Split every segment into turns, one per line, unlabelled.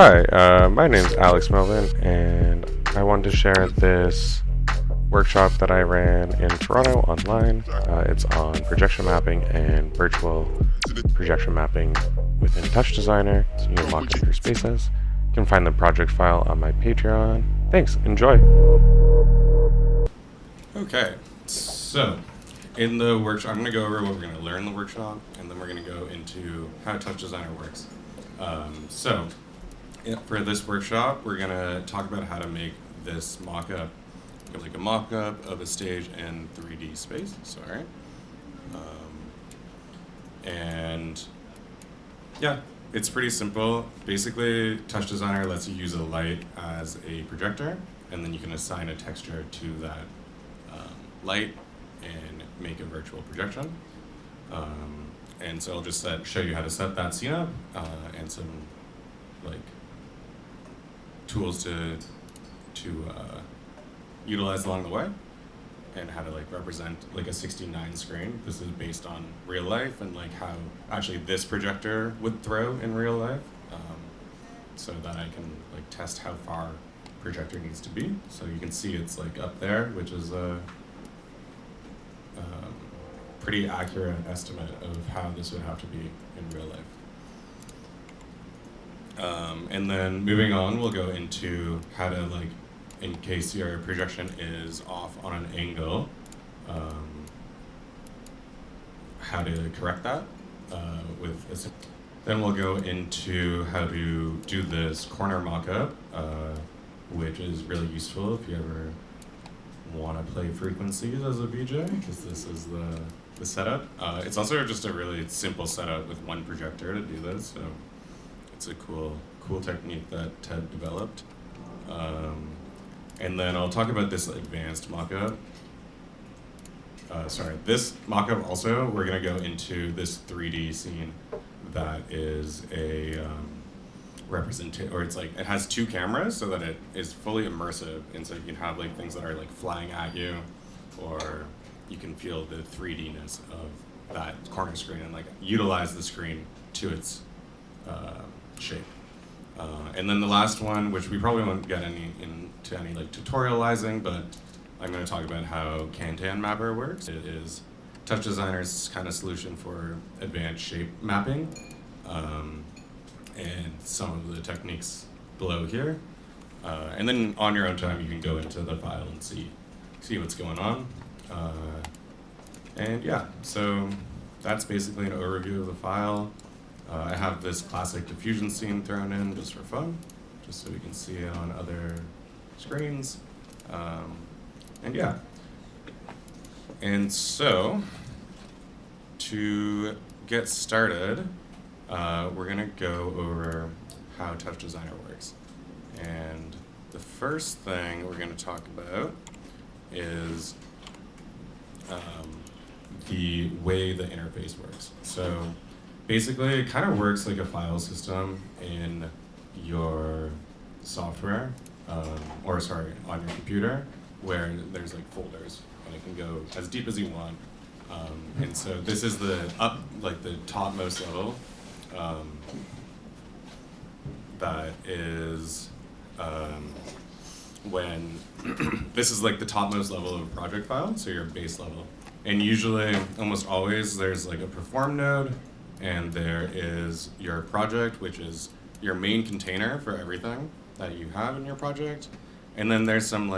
Hi, my name's Alex Melvin, and I wanted to share this workshop that I ran in Toronto online. It's on projection mapping and virtual projection mapping within Touchdesigner, so you can mock up your spaces. You can find the project file on my Patreon. Thanks, enjoy!
Okay, so in the workshop, I'm going to go over what we're going to learn in the workshop, and then we're going to go into how Touchdesigner works. For this workshop, we're going to talk about how to make this mock-up, like a mock-up of a stage in 3D space, sorry. And yeah, it's pretty simple. Basically, Touchdesigner lets you use a light as a projector, and then you can assign a texture to that light and make a virtual projection. And so I'll just show you how to set that scene up and some tools to utilize along the way, and how to represent a 69 screen. This is based on real life and how actually this projector would throw in real life, so that I can test how far projector needs to be. So you can see it's up there, which is a pretty accurate estimate of how this would have to be in real life. And then moving on, we'll go into how to, in case your projection is off on an angle, how to correct that Then we'll go into how to do this corner mock-up, which is really useful if you ever want to play frequencies as a VJ, because this is the setup. It's also just a really simple setup with one projector to do this, so it's a cool technique that Ted developed. And then I'll talk about this advanced mockup. This mockup also, we're going to go into this 3D scene that is a representation, or it has two cameras so that it is fully immersive, and so you can have things that are flying at you, or you can feel the 3D-ness of that corner screen and utilize the screen to its shape. And then the last one, which we probably won't get into any tutorializing, but I'm going to talk about how Kantan Mapper works. It is Touchdesigner's kind of solution for advanced shape mapping, and some of the techniques below here. And then on your own time, you can go into the file and see what's going on. And yeah, so that's basically an overview of the file. I have this classic diffusion scene thrown in just for fun, just so we can see it on other screens. And yeah. And so, to get started, we're going to go over how Touchdesigner works. And the first thing we're going to talk about is the way the interface works. So basically, it kind of works like a file system in your software, on your computer, where there's folders, and it can go as deep as you want. And so this is the topmost level. That is when this is the topmost level of a project file, so your base level. And usually, almost always, there's a perform node, and there is your project, which is your main container for everything that you have in your project. And then there's some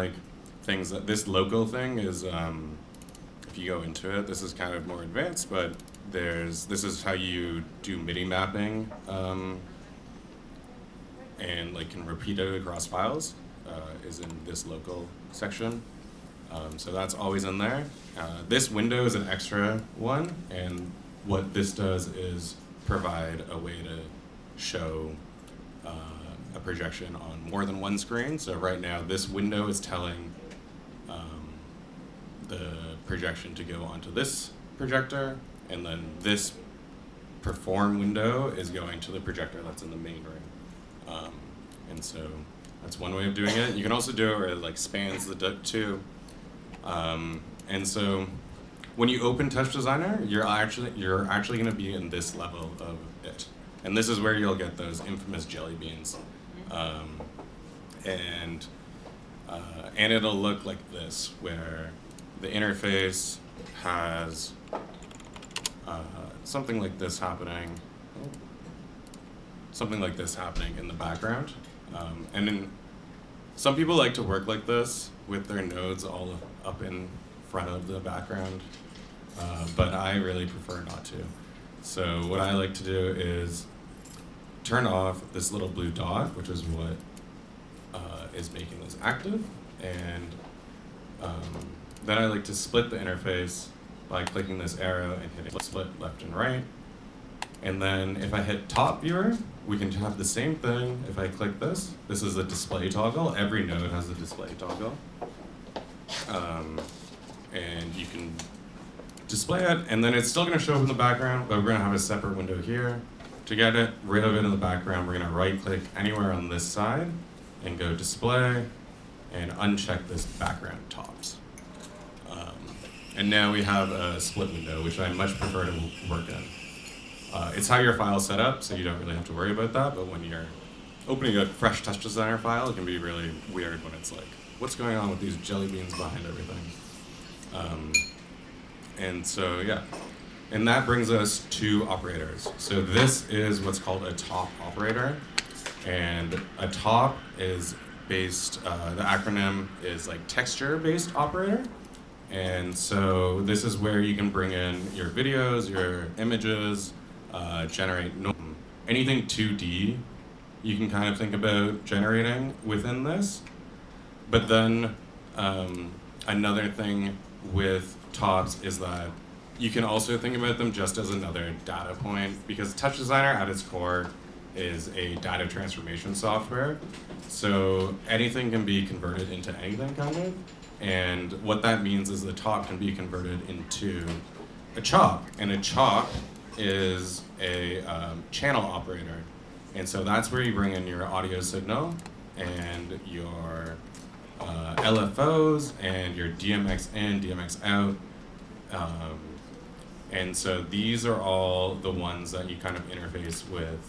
things that this local thing is, if you go into it, this is kind of more advanced, but this is how you do MIDI mapping, and can repeat it across files, is in this local section. So that's always in there. This window is an extra one, and what this does is provide a way to show a projection on more than one screen. So right now, this window is telling the projection to go onto this projector, and then this perform window is going to the projector that's in the main ring. And so that's one way of doing it. You can also do it where it spans the two. And so when you open Touchdesigner, you're actually going to be in this level of it, and this is where you'll get those infamous jelly beans. and it'll look like this, where the interface has something like this happening in the background. And then some people like to work like this with their nodes all up in front of the background, but I really prefer not to. So what I like to do is turn off this little blue dot, which is what is making this active, and then I like to split the interface by clicking this arrow and hitting split left and right. And then if I hit top viewer, we can have the same thing. If I click this is a display toggle. Every node has a display toggle. And you can display it, and then it's still gonna show up in the background, but we're gonna have a separate window here. To get rid of it in the background, we're gonna right click anywhere on this side and go display and uncheck this background tops. And now we have a split window, which I much prefer to work in. It's how your file's set up, so you don't really have to worry about that, but when you're opening a fresh Touchdesigner file, it can be really weird when it's like, what's going on with these jelly beans behind everything? And so, yeah. And that brings us to operators. So this is what's called a top operator. And a top is based, the acronym is like texture-based operator. And so this is where you can bring in your videos, your images, generate anything 2D you can kind of think about generating within this. But then another thing with tops is that you can also think about them just as another data point, because Touchdesigner at its core is a data transformation software. So anything can be converted into anything, kind of. And what that means is the top can be converted into a chop. And a chop is a channel operator. And so that's where you bring in your audio signal and your LFOs and your DMX in, DMX out. And so these are all the ones that you kind of interface with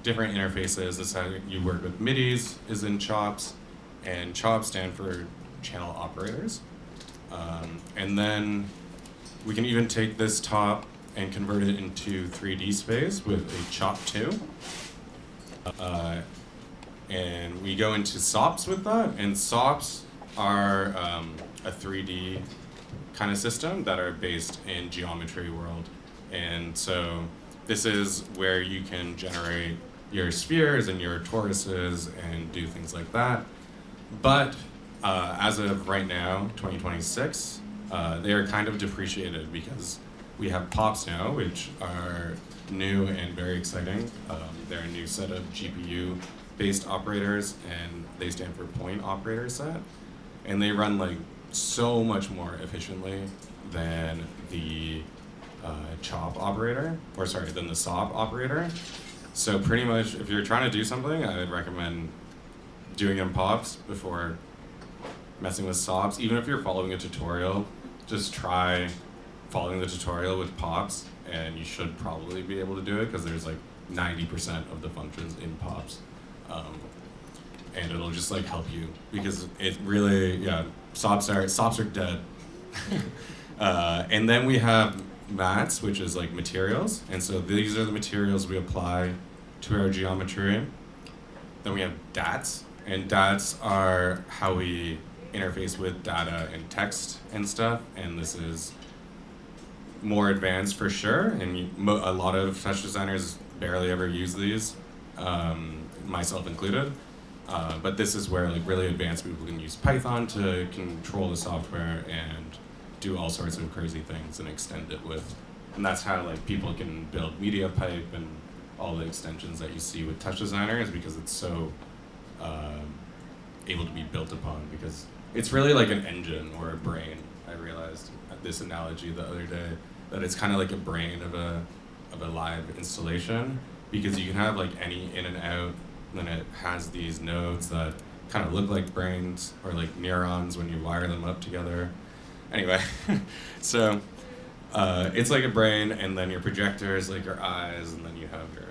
different interfaces. That's how you work with MIDIs is in chops, and chops stand for channel operators. And then we can even take this top and convert it into 3D space with a chop 2. And we go into SOPs with that, and SOPs are a 3D kind of system that are based in geometry world. And so this is where you can generate your spheres and your toruses and do things like that. But as of right now, 2026, they are kind of depreciated because we have POPs now, which are new and very exciting. They're a new set of GPU-based operators, and they stand for point operator set. And they run like so much more efficiently than the chop operator, or sorry, than the SOP operator. So pretty much, if you're trying to do something, I would recommend doing in POPs before messing with SOPs. Even if you're following a tutorial, just try following the tutorial with POPs, and you should probably be able to do it because there's like 90% of the functions in POPs. And it'll just like help you, because it really, yeah, SOPs are dead. And then we have mats, which is like materials. And so these are the materials we apply to our geometry. Then we have DATs, and DATs are how we interface with data and text and stuff. And this is more advanced for sure. And a lot of touch designers barely ever use these, myself included. But this is where like really advanced people can use Python to control the software and do all sorts of crazy things and extend it with. And that's how like people can build media pipe and all the extensions that you see with Touchdesigner, is because it's so able to be built upon, because it's really like an engine or a brain. I realized this analogy the other day, that it's kind of like a brain of a live installation, because you can have like any in and out, and then it has these nodes that kind of look like brains or like neurons when you wire them up together. Anyway, so it's like a brain, and then your projector is like your eyes, and then you have your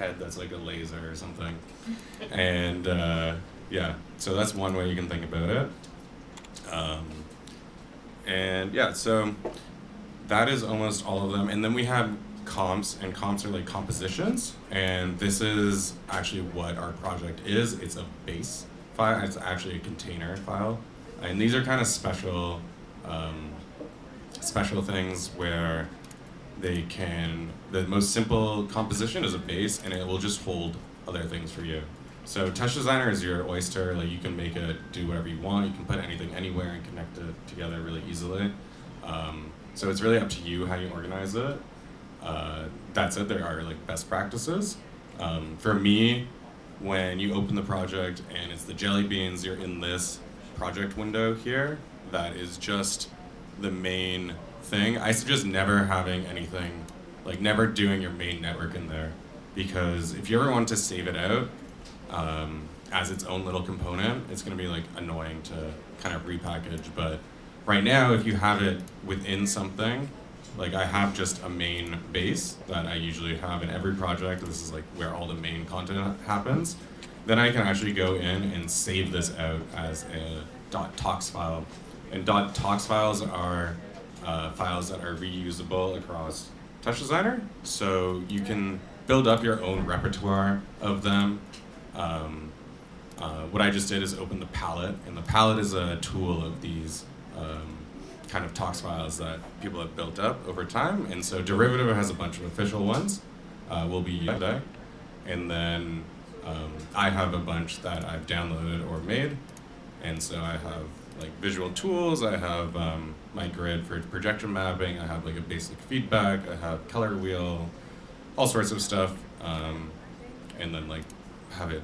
head that's like a laser or something. And yeah, so that's one way you can think about it. And yeah, so that is almost all of them. And then we have comps, and comps are like compositions. And this is actually what our project is. It's a base file. It's actually a container file. And these are kind of special things where they can, the most simple composition is a base, and it will just hold other things for you. So Touchdesigner is your oyster. Like, you can make it do whatever you want. You can put anything anywhere and connect it together really easily. So it's really up to you how you organize it. That's it. There are like best practices. For me, when you open the project and it's the jelly beans, you're in this project window here. That is just the main thing. I suggest never having anything, like never doing your main network in there, because if you ever want to save it out as its own little component, it's going to be like annoying to kind of repackage. But right now, if you have it within something, like I have just a main base that I usually have in every project. This is like where all the main content happens. Then I can actually go in and save this out as a .tox file. And .tox files are files that are reusable across Touchdesigner. So you can build up your own repertoire of them. What I just did is open the palette, and the palette is a tool of these kind of tox files that people have built up over time. And so Derivative has a bunch of official ones we'll be using today. And then I have a bunch that I've downloaded or made. And so I have like visual tools, I have my grid for projection mapping, I have like a basic feedback, I have color wheel, all sorts of stuff. And then like have it,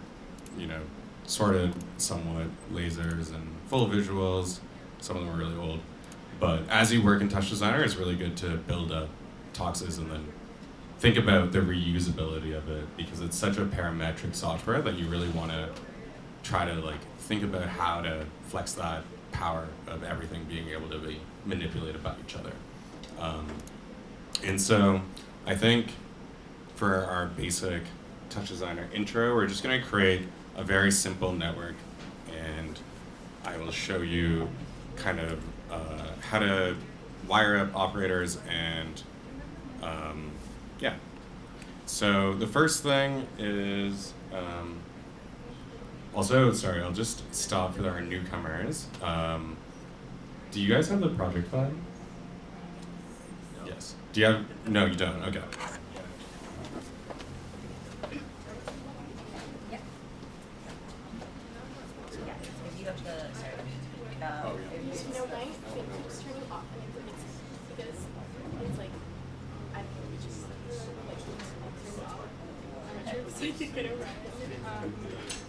you know, sorted somewhat, lasers and full visuals. Some of them are really old. But as you work in Touchdesigner, it's really good to build up toxes and then think about the reusability of it, because it's such a parametric software that you really want to try to like think about how to flex that power of everything being able to be manipulated by each other. And so I think for our basic Touchdesigner intro, we're just going to create a very simple network, and I will show you kind of how to wire up operators and yeah. So the first thing is, also, sorry, I'll just stop for our newcomers. Do you guys have the project file? No. Yes. Do you have, no, you don't, okay.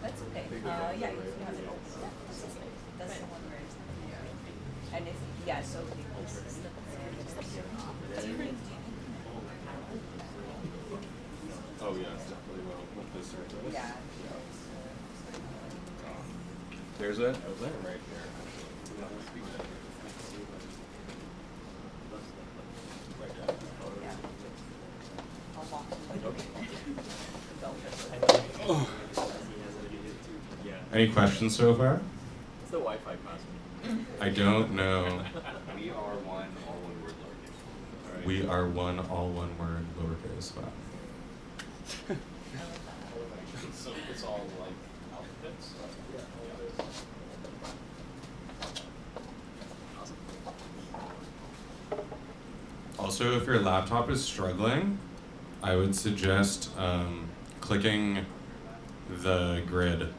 That's okay. Yeah, you can have it open. That's the one where it's, and if, yeah, so
Oh yeah, it's definitely well with this surface.
Yeah.
There's it. Oh, that right here. Any questions so far?
What's the Wi-Fi password?
I don't know.
We are one, all one word lowercase. Right.
We are one, all one word, lowercase file.
So it's all like alphabets. Awesome.
Also, if your laptop is struggling, I would suggest clicking the grid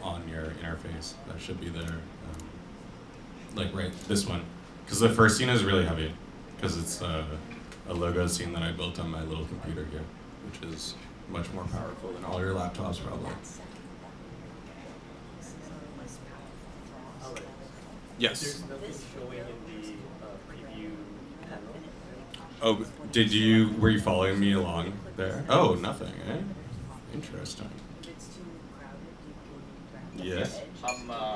on your interface. That should be there. Like right, this one. Because the first scene is really heavy, because it's a logo scene that I built on my little computer here, which is much more powerful than all your laptops probably. Yes.
There's nothing showing in the preview
Oh, were you following me along there? Oh, nothing, eh? Interesting. Yes.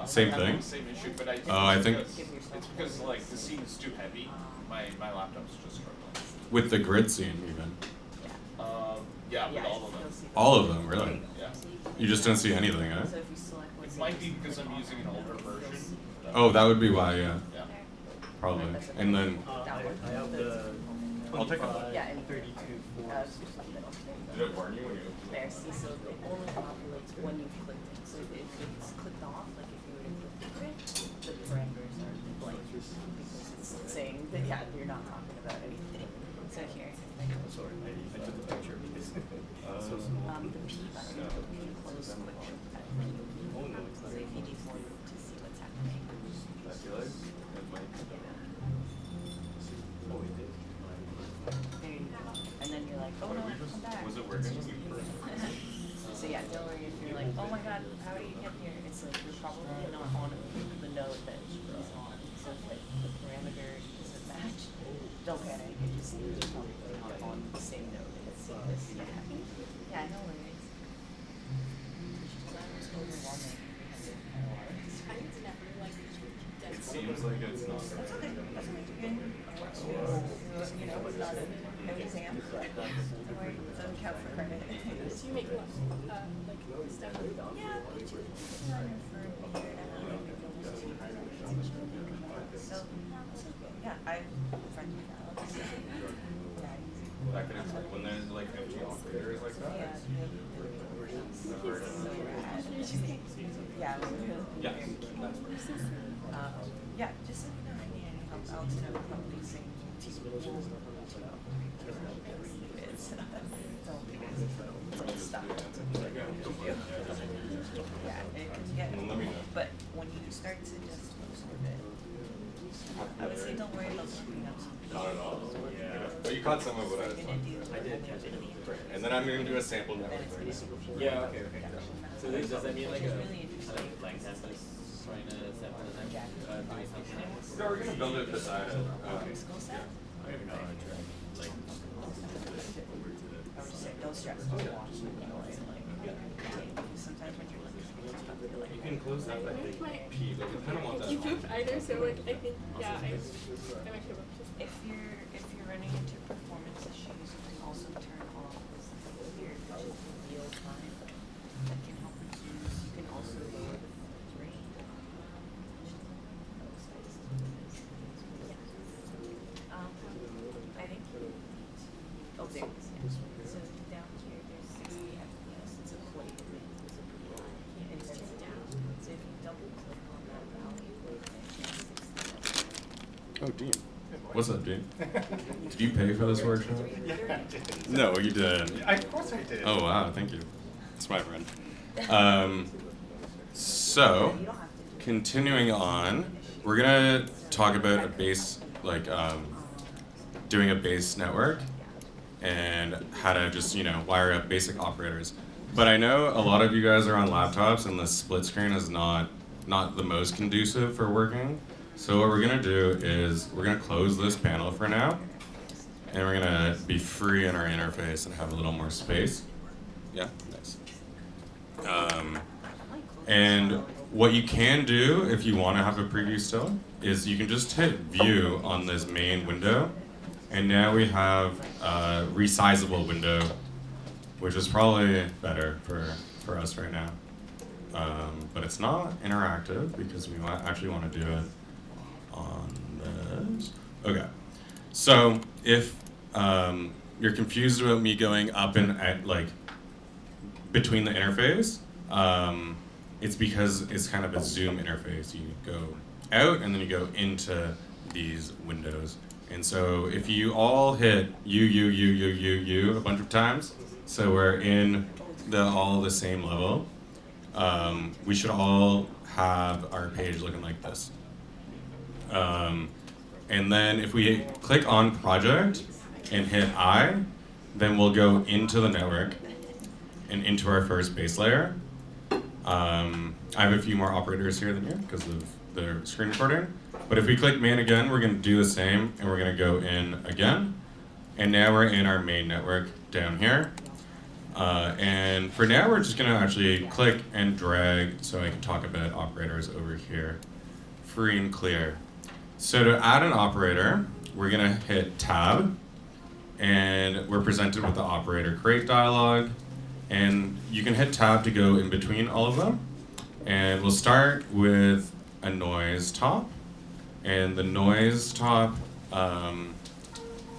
Same thing?
Same issue, but I think
I think
it's because like the scene is too heavy. My laptop's just struggling.
with the grid scene even.
Yeah, with
Yeah,
all of them.
you'll see those.
All of them, really?
Yeah.
You just don't see anything, eh?
So if you select one,
It might be because I'm using an older version.
Oh, that would be why, yeah.
Yeah.
Probably. And then,
that one.
I have the
I'll take a look.
25
Yeah, and
32
it's just the middle.
did it warn you when you
There, see, so it only populates when you've clicked it. So if it's clicked off, like if you were to click through it, the parameters are blank because it's saying that yeah, you're not talking about anything. So here,
Sorry, I took the picture because so small.
the P button, you close quick shortcut menu.
Oh no, it's
So
not.
if you need more to see what's happening.
I feel like that might. Oh, it did.
There you go. And then you're like, oh no, come back.
Was it working?
So yeah, don't worry if you're like, oh my god, how do you get here? It's like you're probably not on the node that is on. So if like the parameter doesn't match, don't panic. You just you're probably not on the same node. Let's see this. Yeah. Yeah, no worries. Touchdesigner is overwhelming.
It seems like it's not.
That's okay. That's okay. You know, it's not an exam. Don't worry, it doesn't count for credit.
So you make like stuff.
Yeah, we do designer for a year and a half. So, that's okay. Yeah, I'm friends with Alex. Yeah,
That can explain when there's like empty operators like that.
yeah, so rad. Yeah,
Yeah.
yeah, just let me know if you need any help. Alex and I will probably sing to you. Don't be stuck. Yeah, it can get,
Well, let me know.
but when you start to just absorb it, I would say don't worry about something else.
Not at all. Yeah. But you caught some of what I was
You're gonna
talking
do
I did catch it.
about. And then I'm going to do a sample
then
network.
it's gonna be
Yeah, okay. So does that mean like
Which
a
is really interesting.
blank canvas trying to sample and then doing something else?
No, we're going to build it beside it.
Skill set?
I don't know. Like over to the.
I would just say don't stress, don't watch, enjoy, sometimes when you're looking at stuff, you're like,
You can close that, I think. P, but you kind of want that.
You
on.
moved either, so like I think yeah, I might have just
if you're running into performance issues, you can also turn off this thing here, which is real time. That can help reduce. You can also lower the frames rate. I think. Oh, there it is. Yeah. So down here, there's 60 FPS. It's a play. It's a pretty high. And it's just down. So if you double click on that value, it's 60.
Oh, Dean. What's up, Dean? Did you pay for this workshop? No, you did.
Of course I did.
Oh, wow, thank you. It's my friend. So, continuing on, we're going to talk about a base, like doing a base network and how to just, wire up basic operators. But I know a lot of you guys are on laptops and the split screen is not the most conducive for working. So what we're gonna do is we're gonna close this panel for now, and we're gonna be free in our interface and have a little more space. Yeah, nice. And what you can do if you want to have a preview still is you can just hit View on this main window, and now we have a resizable window, which is probably better for us right now. But it's not interactive because we actually want to do it on this. Okay, so if you're confused about me going up and at like between the interface, it's because it's kind of a zoom interface. You go out and then you go into these windows. And so if you all hit U a bunch of times, so we're in all the same level, we should all have our page looking like this. And then if we click on project and hit I, then we'll go into the network and into our first base layer. I have a few more operators here than you because of the screen recording. But if we click main again, we're going to do the same, and we're going to go in again. And now we're in our main network down here. And for now, we're just going to actually click and drag so I can talk about operators over here. Free and clear. So to add an operator, we're going to hit Tab, and we're presented with the operator create dialog, and you can hit tab to go in between all of them. And we'll start with a noise top, and the noise top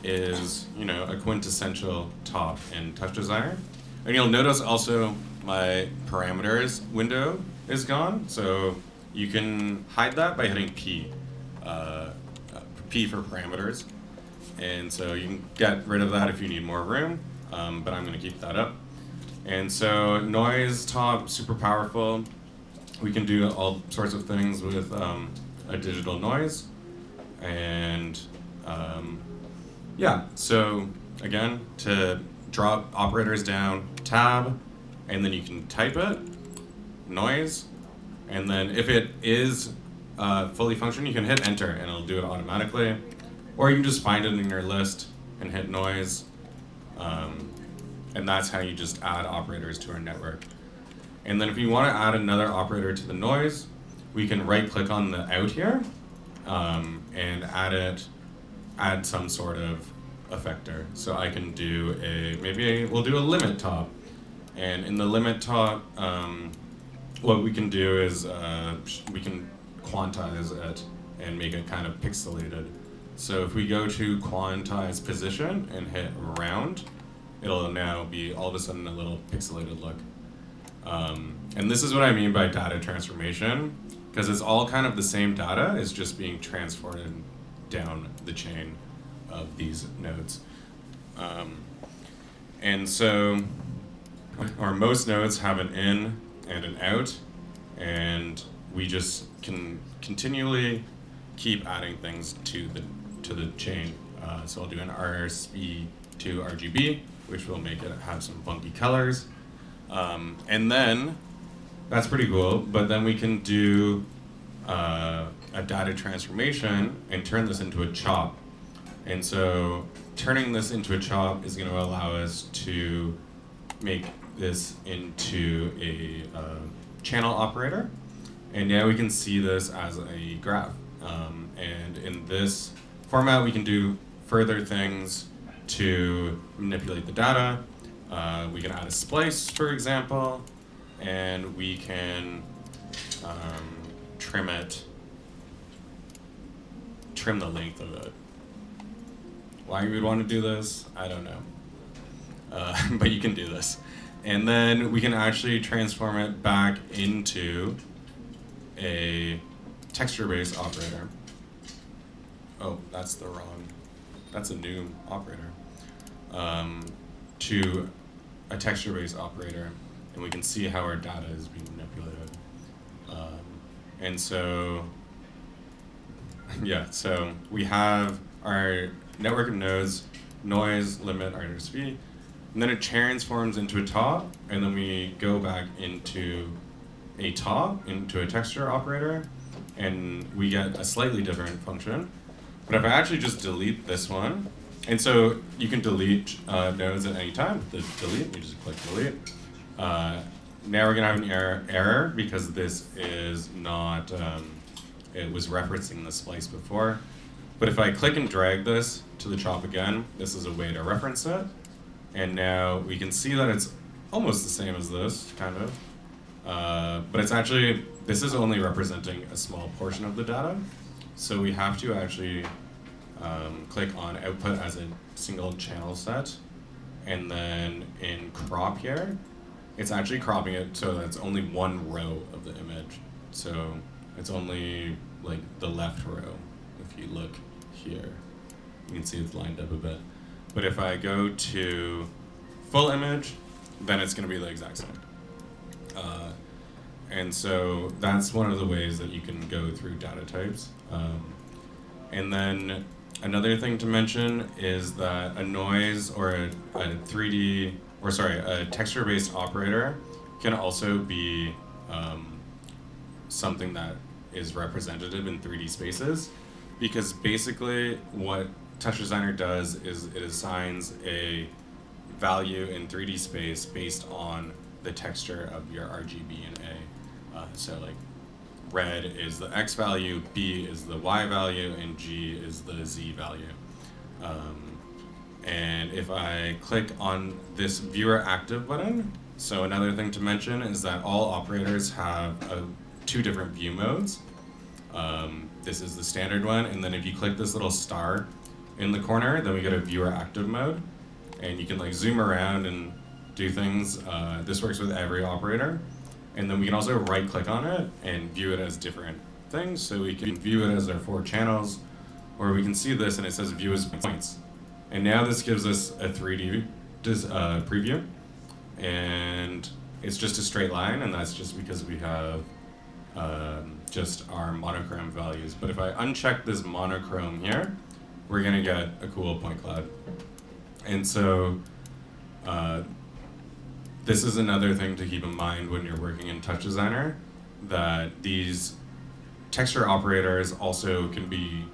is, you know, a quintessential top in Touchdesigner. And you'll notice also my parameters window is gone, so you can hide that by hitting P, P for parameters. And so you can get rid of that if you need more room, but I'm gonna keep that up. And so noise top, super powerful. We can do all sorts of things with a digital noise. And yeah, so again, to drop operators down, tab, and then you can type it, noise, and then if it is fully functioning, you can hit enter and it'll do it automatically. Or you can just find it in your list and hit noise. And that's how you just add operators to our network. And then if you want to add another operator to the noise, we can right click on the out here and add some sort of effector. So I can do we'll do a limit top. And in the limit top, what we can do is we can quantize it and make it kind of pixelated. So if we go to quantize position and hit round, it'll now be all of a sudden a little pixelated look. And this is what I mean by data transformation, because it's all kind of the same data, it's just being transported down the chain of these nodes. And so, or most nodes have an in and an out, and we just can continually keep adding things to the chain. So I'll do an RSB to RGB, which will make it have some funky colors. And then, that's pretty cool, but then we can do a data transformation and turn this into a chop. And so turning this into a chop is going to allow us to make this into a channel operator. And now we can see this as a graph. And in this format, we can do further things to manipulate the data. We can add a splice, for example, and we can trim the length of it. Why you would want to do this, I don't know. But you can do this. And then we can actually transform it back into a texture-based operator. Oh, that's a new operator. To a texture-based operator, and we can see how our data is being manipulated. And so, yeah, so we have our network of nodes, noise, limit, RSV, and then it transforms into a top, and then we go back into a top, into a texture operator, and we get a slightly different function. But if I actually just delete this one, and so you can delete nodes at any time. The delete, you just click delete. Now we're gonna have an error because this is not, it was referencing the splice before. But if I click and drag this to the chop again, this is a way to reference it. And now we can see that it's almost the same as this, kind of. But it's actually, this is only representing a small portion of the data. So we have to actually click on output as a single channel set. And then in crop here, it's actually cropping it so that it's only one row of the image. So it's only like the left row. If you look here, you can see it's lined up a bit. But if I go to full image, then it's going to be the exact same. And so that's one of the ways that you can go through data types. And then another thing to mention is that a noise or a 3D, or sorry, a texture-based operator can also be something that is representative in 3D spaces, because basically what Touchdesigner does is it assigns a value in 3D space based on the texture of your RGB and A. So like red is the X value, B is the Y value, and G is the Z value. And if I click on this viewer active button, so another thing to mention is that all operators have two different view modes. This is the standard one, and then if you click this little star in the corner, then we get a viewer active mode, and you can like zoom around and do things. This works with every operator, and then we can also right click on it and view it as different things. So we can view it as our 4 channels, or we can see this and it says view as points. And now this gives us a 3D preview, and it's just a straight line, and that's just because we have just our monochrome values. But if I uncheck this monochrome here, we're gonna get a cool point cloud. And so this is another thing to keep in mind when you're working in Touchdesigner, that these texture operators also can be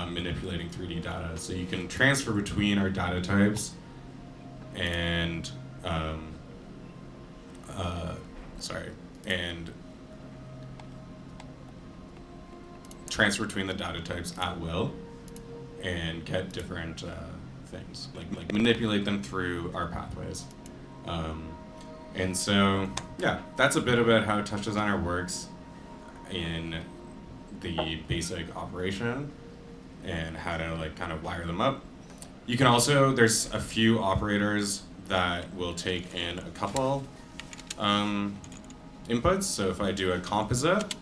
manipulating 3D data. So you can transfer between our data types and transfer between the data types at will and get different things, like manipulate them through our pathways. And so, yeah, that's a bit about how Touchdesigner works in the basic operation and how to like kind of wire them up. You can also, there's a few operators that will take in a couple inputs. So if I do a composite,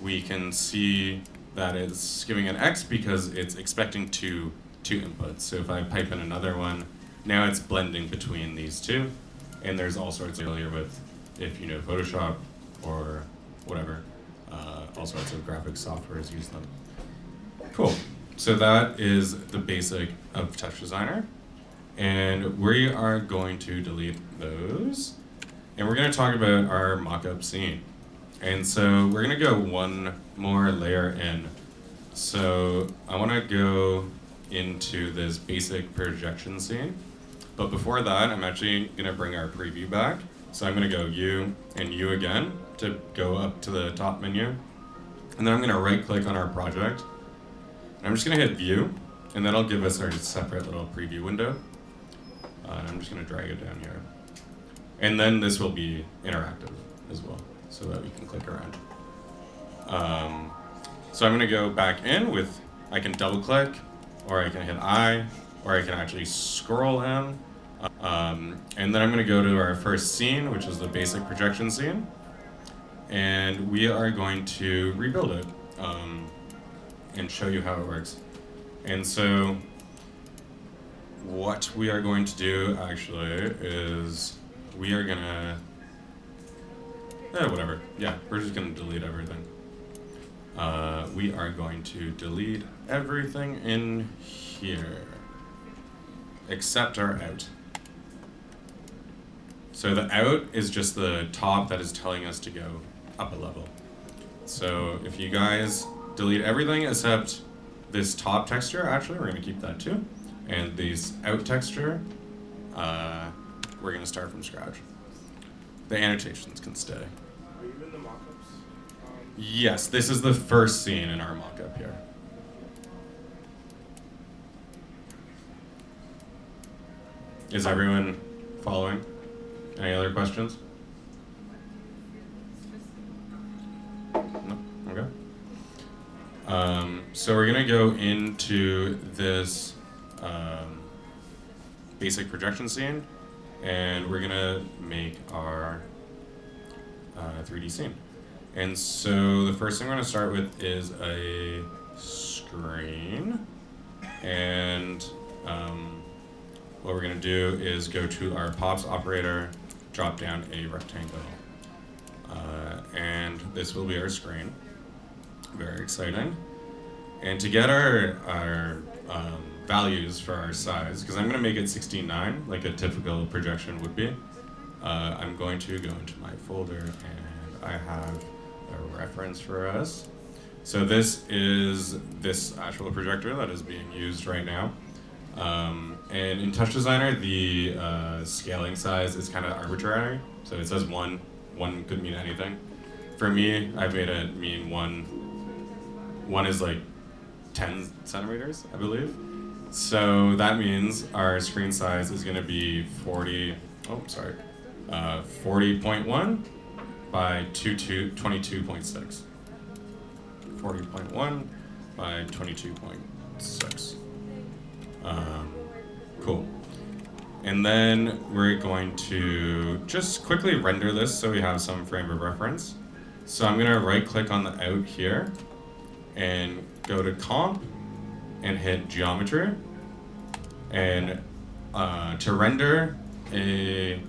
we can see that it's giving an X because it's expecting two inputs. So if I pipe in another one, now it's blending between these two. And there's all sorts of familiar with, if you know Photoshop or whatever, all sorts of graphics softwares use them. Cool. So that is the basic of Touchdesigner. And we are going to delete those. And we're going to talk about our mockup scene. And so we're going to go one more layer in. So I want to go into this basic projection scene. But before that, I'm actually going to bring our preview back. So I'm going to go you and you again to go up to the top menu. And then I'm going to right click on our project. And I'm just going to hit view, and that'll give us our separate little preview window. And I'm just going to drag it down here. And then this will be interactive as well, so that we can click around. So I'm going to go back in with, I can double click, or I can hit I, or I can actually scroll in. And then I'm going to go to our first scene, which is the basic projection scene. And we are going to rebuild it and show you how it works. And so what we are going to do actually is we are going to, whatever. Yeah, we're just going to delete everything. We are going to delete everything in here except our out. So the out is just the top that is telling us to go up a level. So if you guys delete everything except this top texture, actually we're going to keep that too, and this out texture, we're going to start from scratch. The annotations can stay.
Are you in the mockups?
Yes, this is the first scene in our mockup here. Is everyone following? Any other questions? No? Okay. So we're going to go into this basic projection scene, and we're going to make our 3D scene. And so the first thing we're going to start with is a screen, and what we're going to do is go to our pops operator, drop down a rectangle, and this will be our screen. Very exciting. And to get our values for our size, because I'm going to make it 16:9, like a typical projection would be, I'm going to go into my folder, and I have a reference for us. So this is this actual projector that is being used right now. And in Touchdesigner, the scaling size is kind of arbitrary. So it says one could mean anything. For me, I've made it mean one is like 10 centimeters, I believe. So that means our screen size is going to be 40.1 by 22.6. 40.1 by 22.6. Cool. And then we're going to just quickly render this so we have some frame of reference. So I'm going to right click on the out here and go to comp and hit geometry. And to render a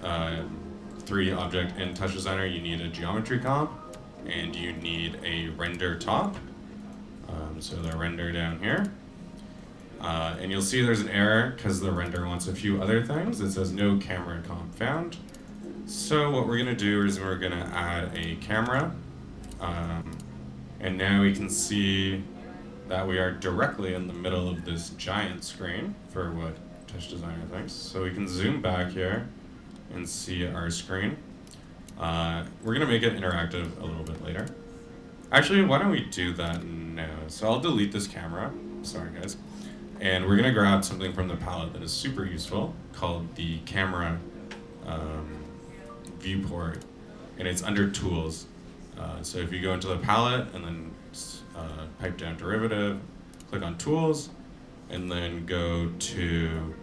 3D object in Touchdesigner, you need a geometry comp and you need a render top. So the render down here. And you'll see there's an error because the render wants a few other things. It says no camera comp found. So what we're going to do is we're going to add a camera. And now we can see that we are directly in the middle of this giant screen for what Touchdesigner thinks. So we can zoom back here and see our screen. We're going to make it interactive a little bit later. Actually, why don't we do that now? So I'll delete this camera. Sorry, guys. And we're going to grab something from the palette that is super useful called the camera viewport. And it's under tools. So if you go into the palette and then pipe down derivative, click on tools, and then go to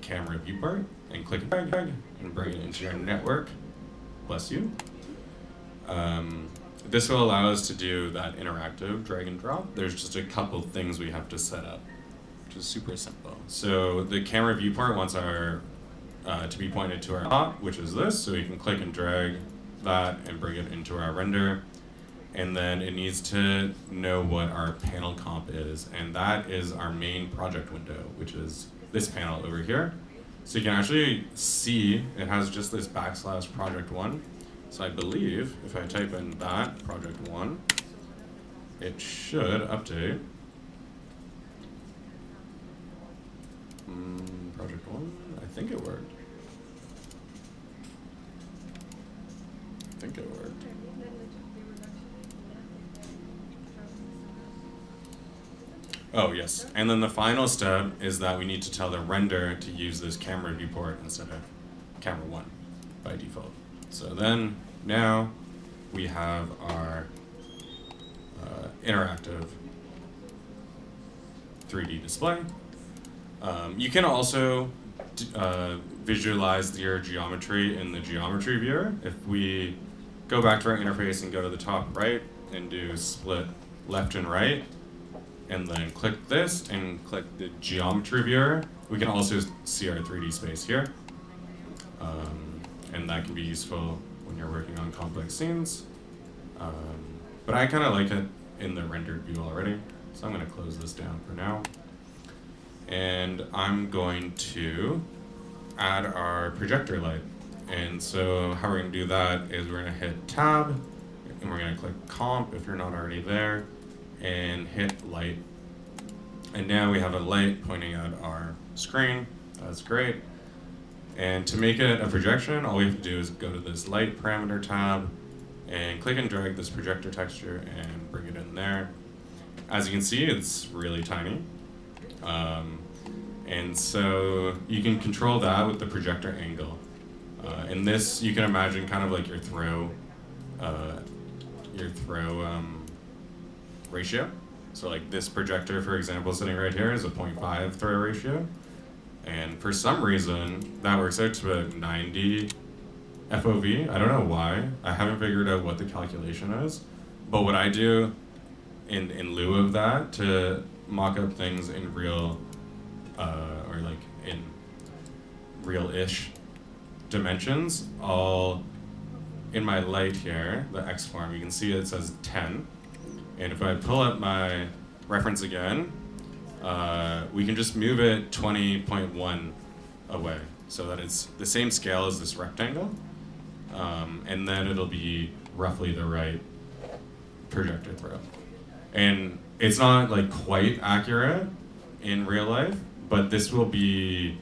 camera viewport and click and drag and bring it into your network. Bless you. This will allow us to do that interactive drag and drop. There's just a couple things we have to set up, which is super simple. So the camera viewport wants our to be pointed to our top, which is this, so we can click and drag that and bring it into our render. And then it needs to know what our panel comp is, and that is our main project window, which is this panel over here. So you can actually see it has just this / project 1. So I believe if I type in that project 1, it should update. Project 1, I think it worked. Oh, yes. And then the final step is that we need to tell the render to use this camera viewport instead of camera 1 by default. So then, now, we have our interactive 3D display. You can also visualize your geometry in the geometry viewer. If we go back to our interface and go to the top right and do split left and right, and then click this and click the geometry viewer, we can also see our 3D space here. And that can be useful when you're working on complex scenes. But I kind of like it in the rendered view already, so I'm going to close this down for now. And I'm going to add our projector light. And so how we're going to do that is we're going to hit tab, and we're going to click comp if you're not already there, and hit light. And now we have a light pointing at our screen. That's great. And to make it a projection, all we have to do is go to this light parameter tab and click and drag this projector texture and bring it in there. As you can see, it's really tiny. And so you can control that with the projector angle. And this, you can imagine kind of like your throw ratio. So like this projector, for example, sitting right here is a 0.5 throw ratio. And for some reason, that works out to a 90 FOV. I don't know why. I haven't figured out what the calculation is. But what I do in lieu of that to mock up things in real, or like in real-ish dimensions, in my light here, the X form, you can see it says 10. And if I pull up my reference again, we can just move it 20.1 away so that it's the same scale as this rectangle. And then it'll be roughly the right projector throw. And it's not like quite accurate in real life, but this will be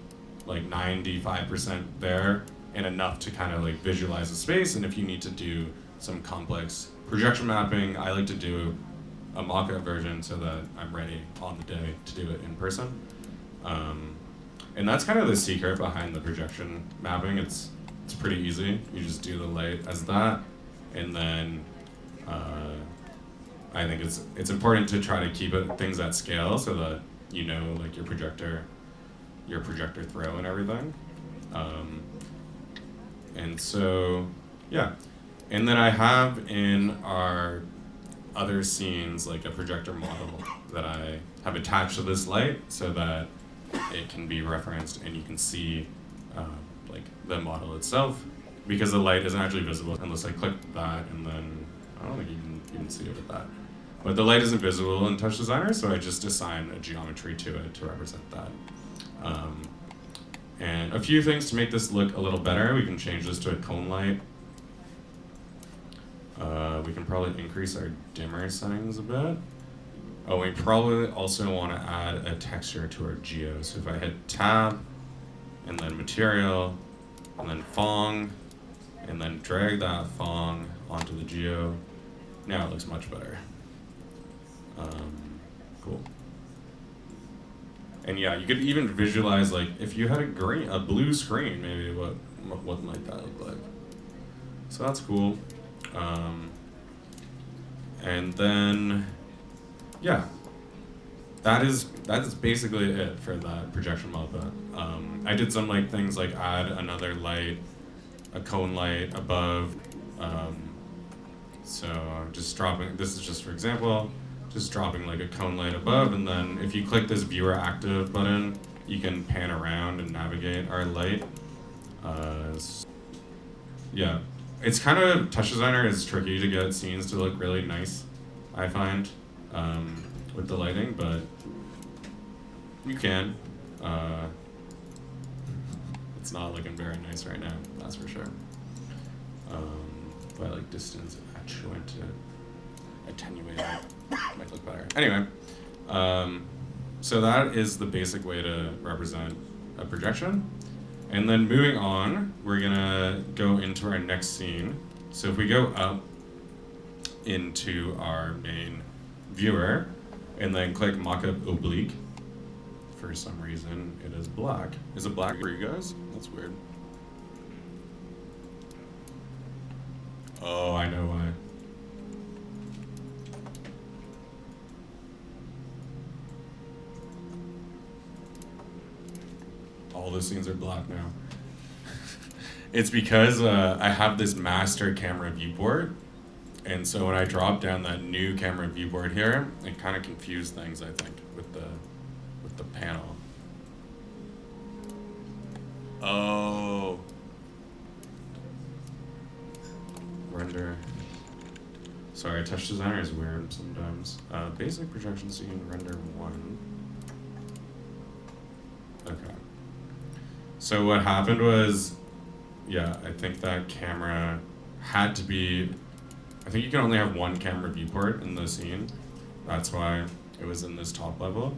like 95% there and enough to kind of like visualize the space. And if you need to do some complex projection mapping, I like to do a mock-up version so that I'm ready on the day to do it in person. And that's kind of the secret behind the projection mapping. It's pretty easy. You just do the light as that, and then I think it's important to try to keep things at scale so that you know like your projector throw and everything. And so, yeah. And then I have in our other scenes like a projector model that I have attached to this light so that it can be referenced and you can see like the model itself, because the light isn't actually visible unless I click that, and then I don't think you can see it with that. But the light isn't visible in Touchdesigner, so I just assign a geometry to it to represent that. And a few things to make this look a little better. We can change this to a cone light. We can probably increase our dimmer settings a bit. Oh, we probably also want to add a texture to our geo. So if I hit tab, and then material, and then Fong, and then drag that Fong onto the geo, now it looks much better. Cool. And yeah, you could even visualize like if you had a blue screen, maybe what might that look like? So that's cool. And then yeah, that is basically it for that projection mockup. I did some like things like add another light, a cone light above. So I'm just dropping. This is just for example. Just dropping like a cone light above, and then if you click this viewer active button, you can pan around and navigate our light. Yeah, it's kind of, Touchdesigner is tricky to get scenes to look really nice, I find, with the lighting, but you can. It's not looking very nice right now, that's for sure. But like distance attenuate might look better. Anyway, so that is the basic way to represent a projection. And then moving on, we're gonna go into our next scene. So if we go up into our main viewer and then click Mockup oblique, for some reason it is black. Is it black for you guys? That's weird. Oh, I know why. All the scenes are black now. It's because I have this master camera viewport, and so when I drop down that new camera viewport here, it kind of confused things, I think, with the panel. Oh. Render. Sorry, Touchdesigner is weird sometimes. Basic projection scene, render 1. Okay. So what happened was, yeah, I think that camera had to be, I think you can only have one camera viewport in the scene. That's why it was in this top level.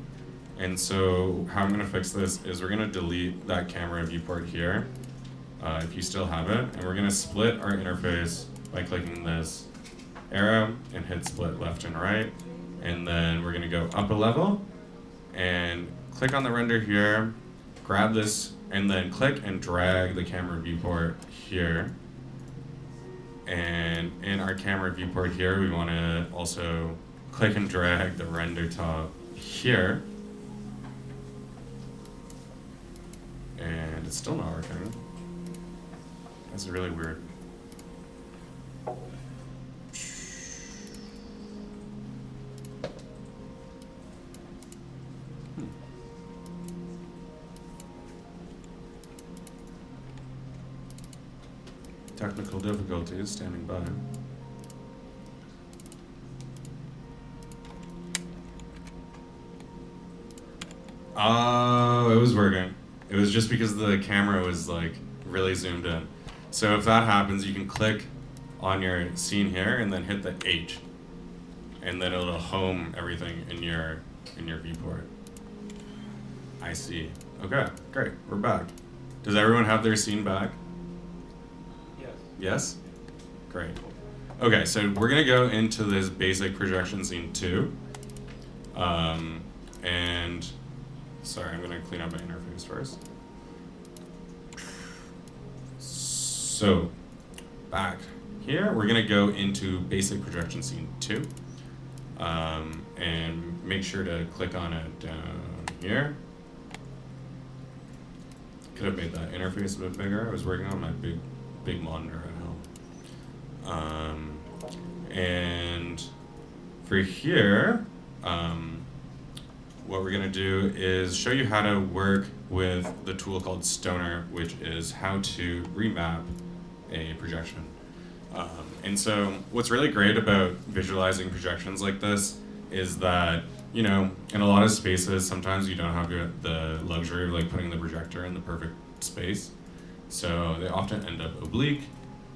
And so how I'm gonna fix this is we're gonna delete that camera viewport here, if you still have it, and we're gonna split our interface by clicking this arrow and hit split left and right. And then we're gonna go up a level and click on the render here, grab this, and then click and drag the camera viewport here. And in our camera viewport here, we want to also click and drag the render top here. And it's still not working. That's really weird. Technical difficulties, standing by. Oh, it was working. It was just because the camera was like really zoomed in. So if that happens, you can click on your scene here and then hit the H, and then it'll home everything in your viewport. I see. Okay, great. We're back. Does everyone have their scene back? Yes? Great. Okay, so we're gonna go into this basic projection scene 2. And sorry, I'm gonna clean up my interface first. So back here, we're gonna go into basic projection scene 2. And make sure to click on it down here. Could have made that interface a bit bigger. I was working on my big monitor at home. And for here, what we're gonna do is show you how to work with the tool called Stoner, which is how to remap a projection. And so what's really great about visualizing projections like this is that, you know, in a lot of spaces, sometimes you don't have the luxury of like putting the projector in the perfect space. So they often end up oblique,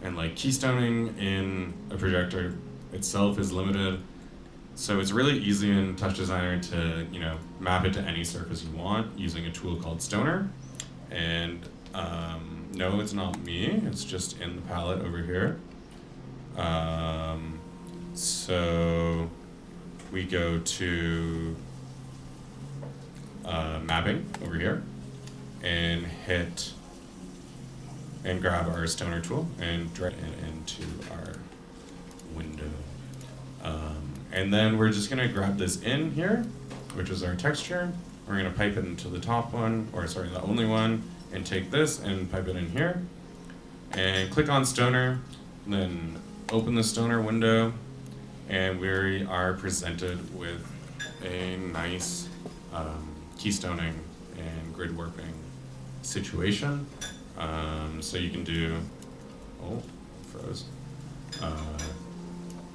and like keystoning in a projector itself is limited. So it's really easy in Touchdesigner to, you know, map it to any surface you want using a tool called Stoner. And no, it's not me, it's just in the palette over here. So we go to mapping over here and hit and grab our Stoner tool and drag it into our window. And then we're just gonna grab this in here, which is our texture. We're gonna pipe it into the top one, or sorry, the only one, and take this and pipe it in here. And click on Stoner, then open the Stoner window, and we are presented with a nice keystoning and grid warping situation. So you can do, oh, froze.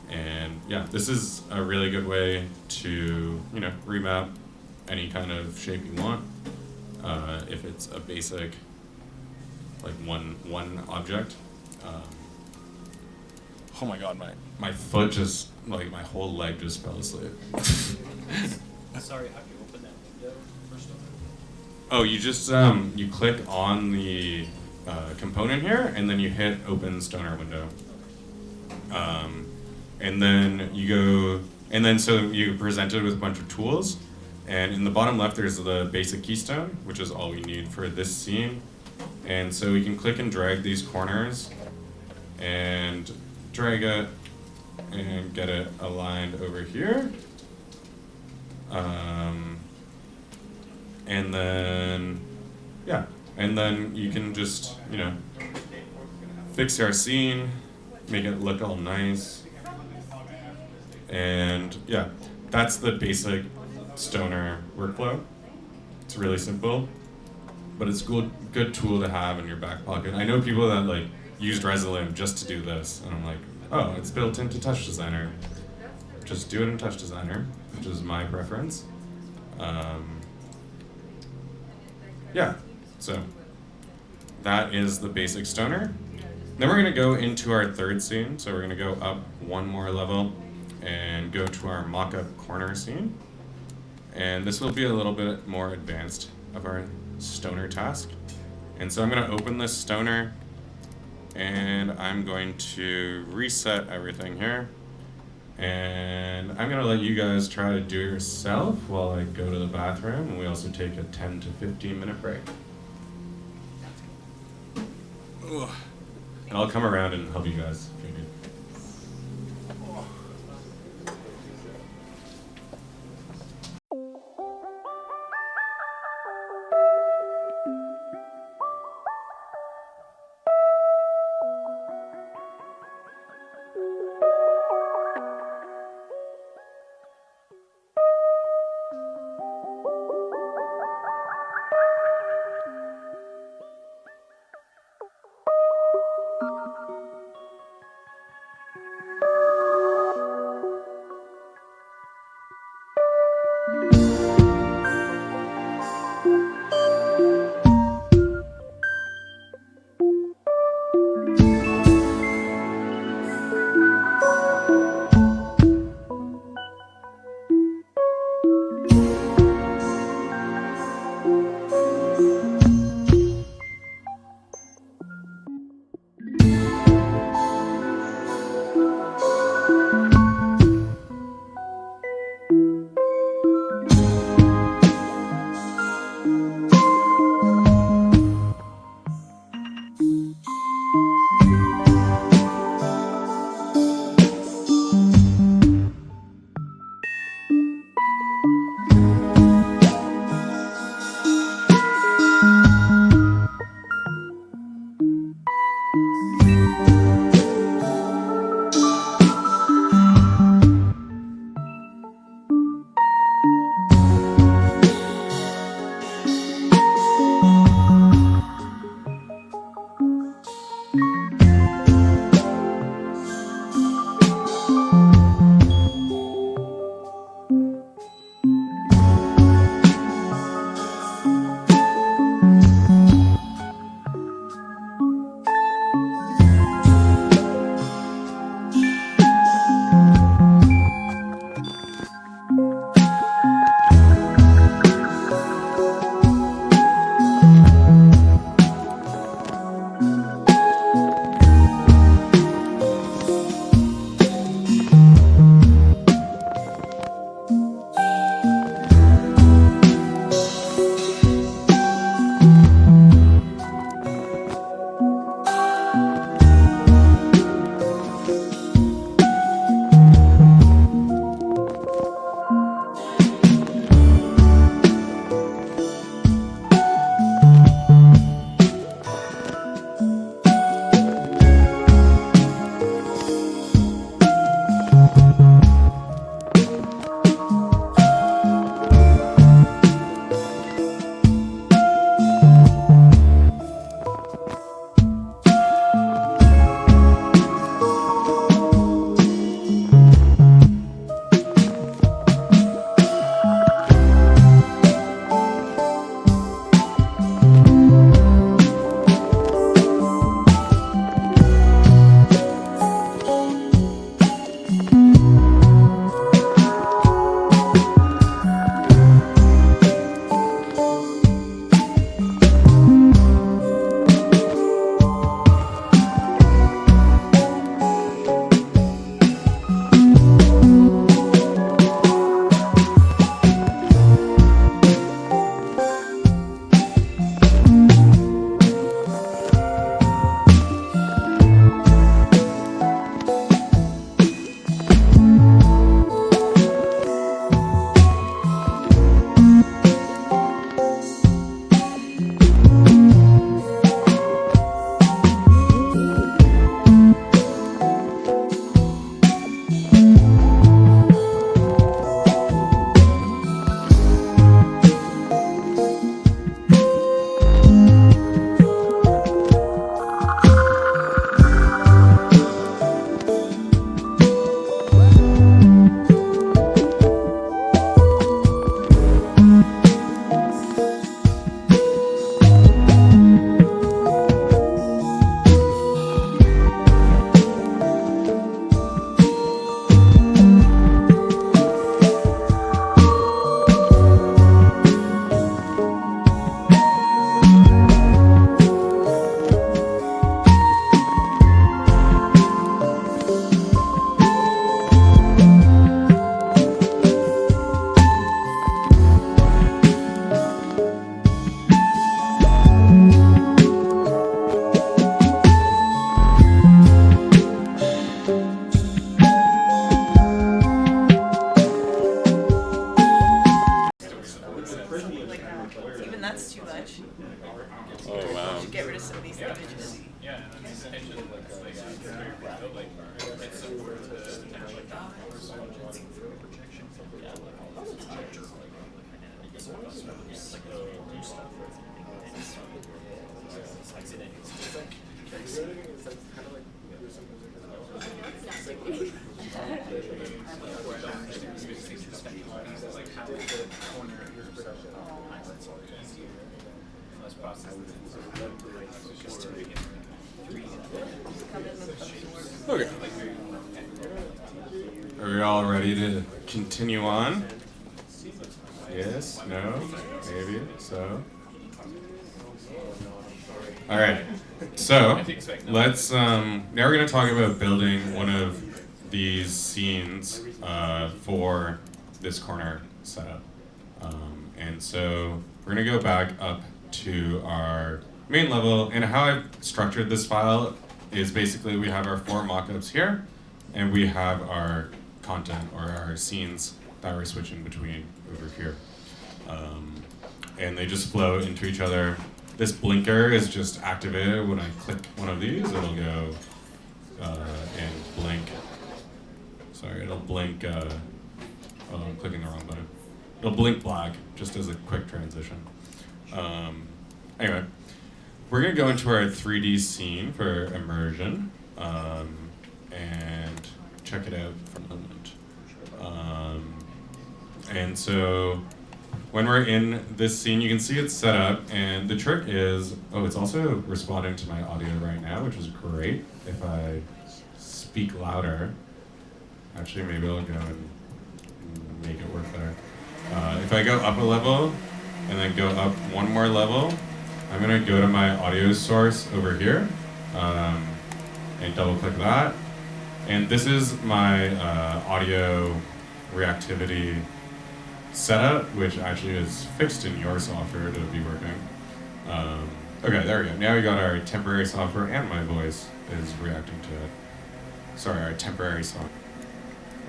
And yeah, this is a really good way to, you know, remap any kind of shape you want. If it's a basic, like one object. Oh my god, my foot just, like my whole leg just fell asleep.
Sorry, how do you open that window first off?
Oh, you just, you click on the component here, and then you hit open Stoner window. And then you go, and then so you're presented with a bunch of tools, and in the bottom left there's the basic keystone, which is all we need for this scene. And so we can click and drag these corners, and drag it, and get it aligned over here. And then, yeah, and then you can just, you know, fix our scene, make it look all nice. And yeah, that's the basic Stoner workflow. It's really simple, but it's a good tool to have in your back pocket. I know people that like used Resolim just to do this, and I'm like, oh, it's built into Touchdesigner. Just do it in Touchdesigner, which is my preference. Yeah, so that is the basic Stoner. Then we're gonna go into our third scene. So we're gonna go up one more level and go to our Mockup corner scene. And this will be a little bit more advanced of our Stoner task. And so I'm gonna open this Stoner, and I'm going to reset everything here. And I'm gonna let you guys try to do it yourself while I go to the bathroom, and we also take a 10 to 15 minute break. Ugh. And I'll come around and help you guys if you need.
It's too much.
Oh wow.
Should get rid of some of these images.
Yeah, and it's intention like very rapid, like it's support to have like projection. Yeah,
Okay. Are we all ready to continue on? Yes? No? Maybe? So? All right. So, let's, now we're going to talk about building one of these scenes for this corner setup. And so, we're going to go back up to our main level, and how I've structured this file is basically we have our 4 mockups here, and we have our content or our scenes that we're switching between over here. And they just flow into each other. This blinker is just activated when I click one of these. It'll go and blink. Sorry, it'll blink. Oh, I'm clicking the wrong button. It'll blink black just as a quick transition. Anyway, we're going to go into our 3D scene for immersion and check it out for a moment. And so when we're in this scene, you can see it's set up, and the trick is, oh, it's also responding to my audio right now, which is great. If I speak louder, actually maybe I'll go and make it work better. If I go up a level and then go up one more level, I'm going to go to my audio source over here and double click that. And this is my audio reactivity setup, which actually is fixed in your software to be working. Okay, there we go. Now we got our temporary software and my voice is reacting to it. Sorry, our temporary song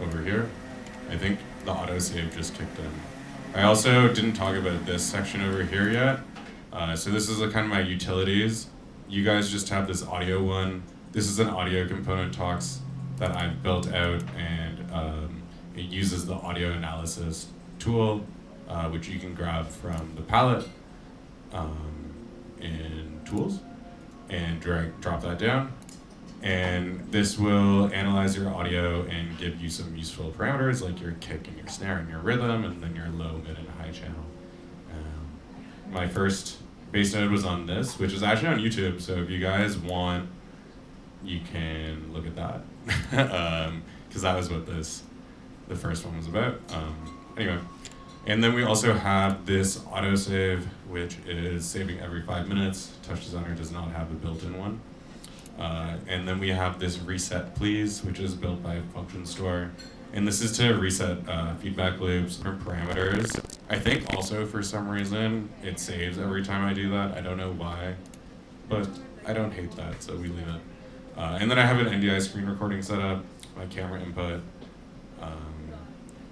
over here. I think the autosave just kicked in. I also didn't talk about this section over here yet. So this is kind of my utilities. You guys just have this audio one. This is an audio component talks that I've built out, and it uses the audio analysis tool, which you can grab from the palette in tools and drop that down. And this will analyze your audio and give you some useful parameters like your kick and your snare and your rhythm, and then your low, mid, and high channel. My first bass note was on this, which is actually on YouTube, so if you guys want, you can look at that. Because that was what the first one was about. Anyway, and then we also have this autosave, which is saving every 5 minutes. Touchdesigner does not have a built-in one. And then we have this reset please, which is built by Function Store. And this is to reset feedback loops or parameters. I think also for some reason it saves every time I do that. I don't know why, but I don't hate that, so we leave it. And then I have an NDI screen recording set up, my camera input,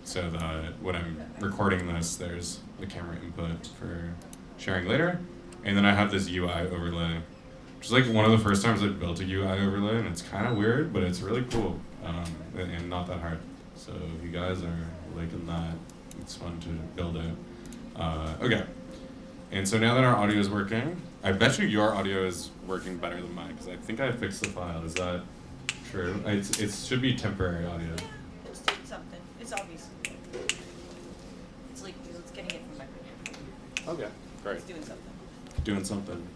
so that when I'm recording this, there's the camera input for sharing later. And then I have this UI overlay, which is like one of the first times I've built a UI overlay, and it's kind of weird, but it's really cool and not that hard. So if you guys are liking that, it's fun to build out. Okay, and so now that our audio is working, I bet you your audio is working better than mine, because I think I fixed the file. Is that true? It should be temporary audio.
It's doing something. It's obvious. It's like it's getting it from my
Okay, great.
It's doing something.
Doing something.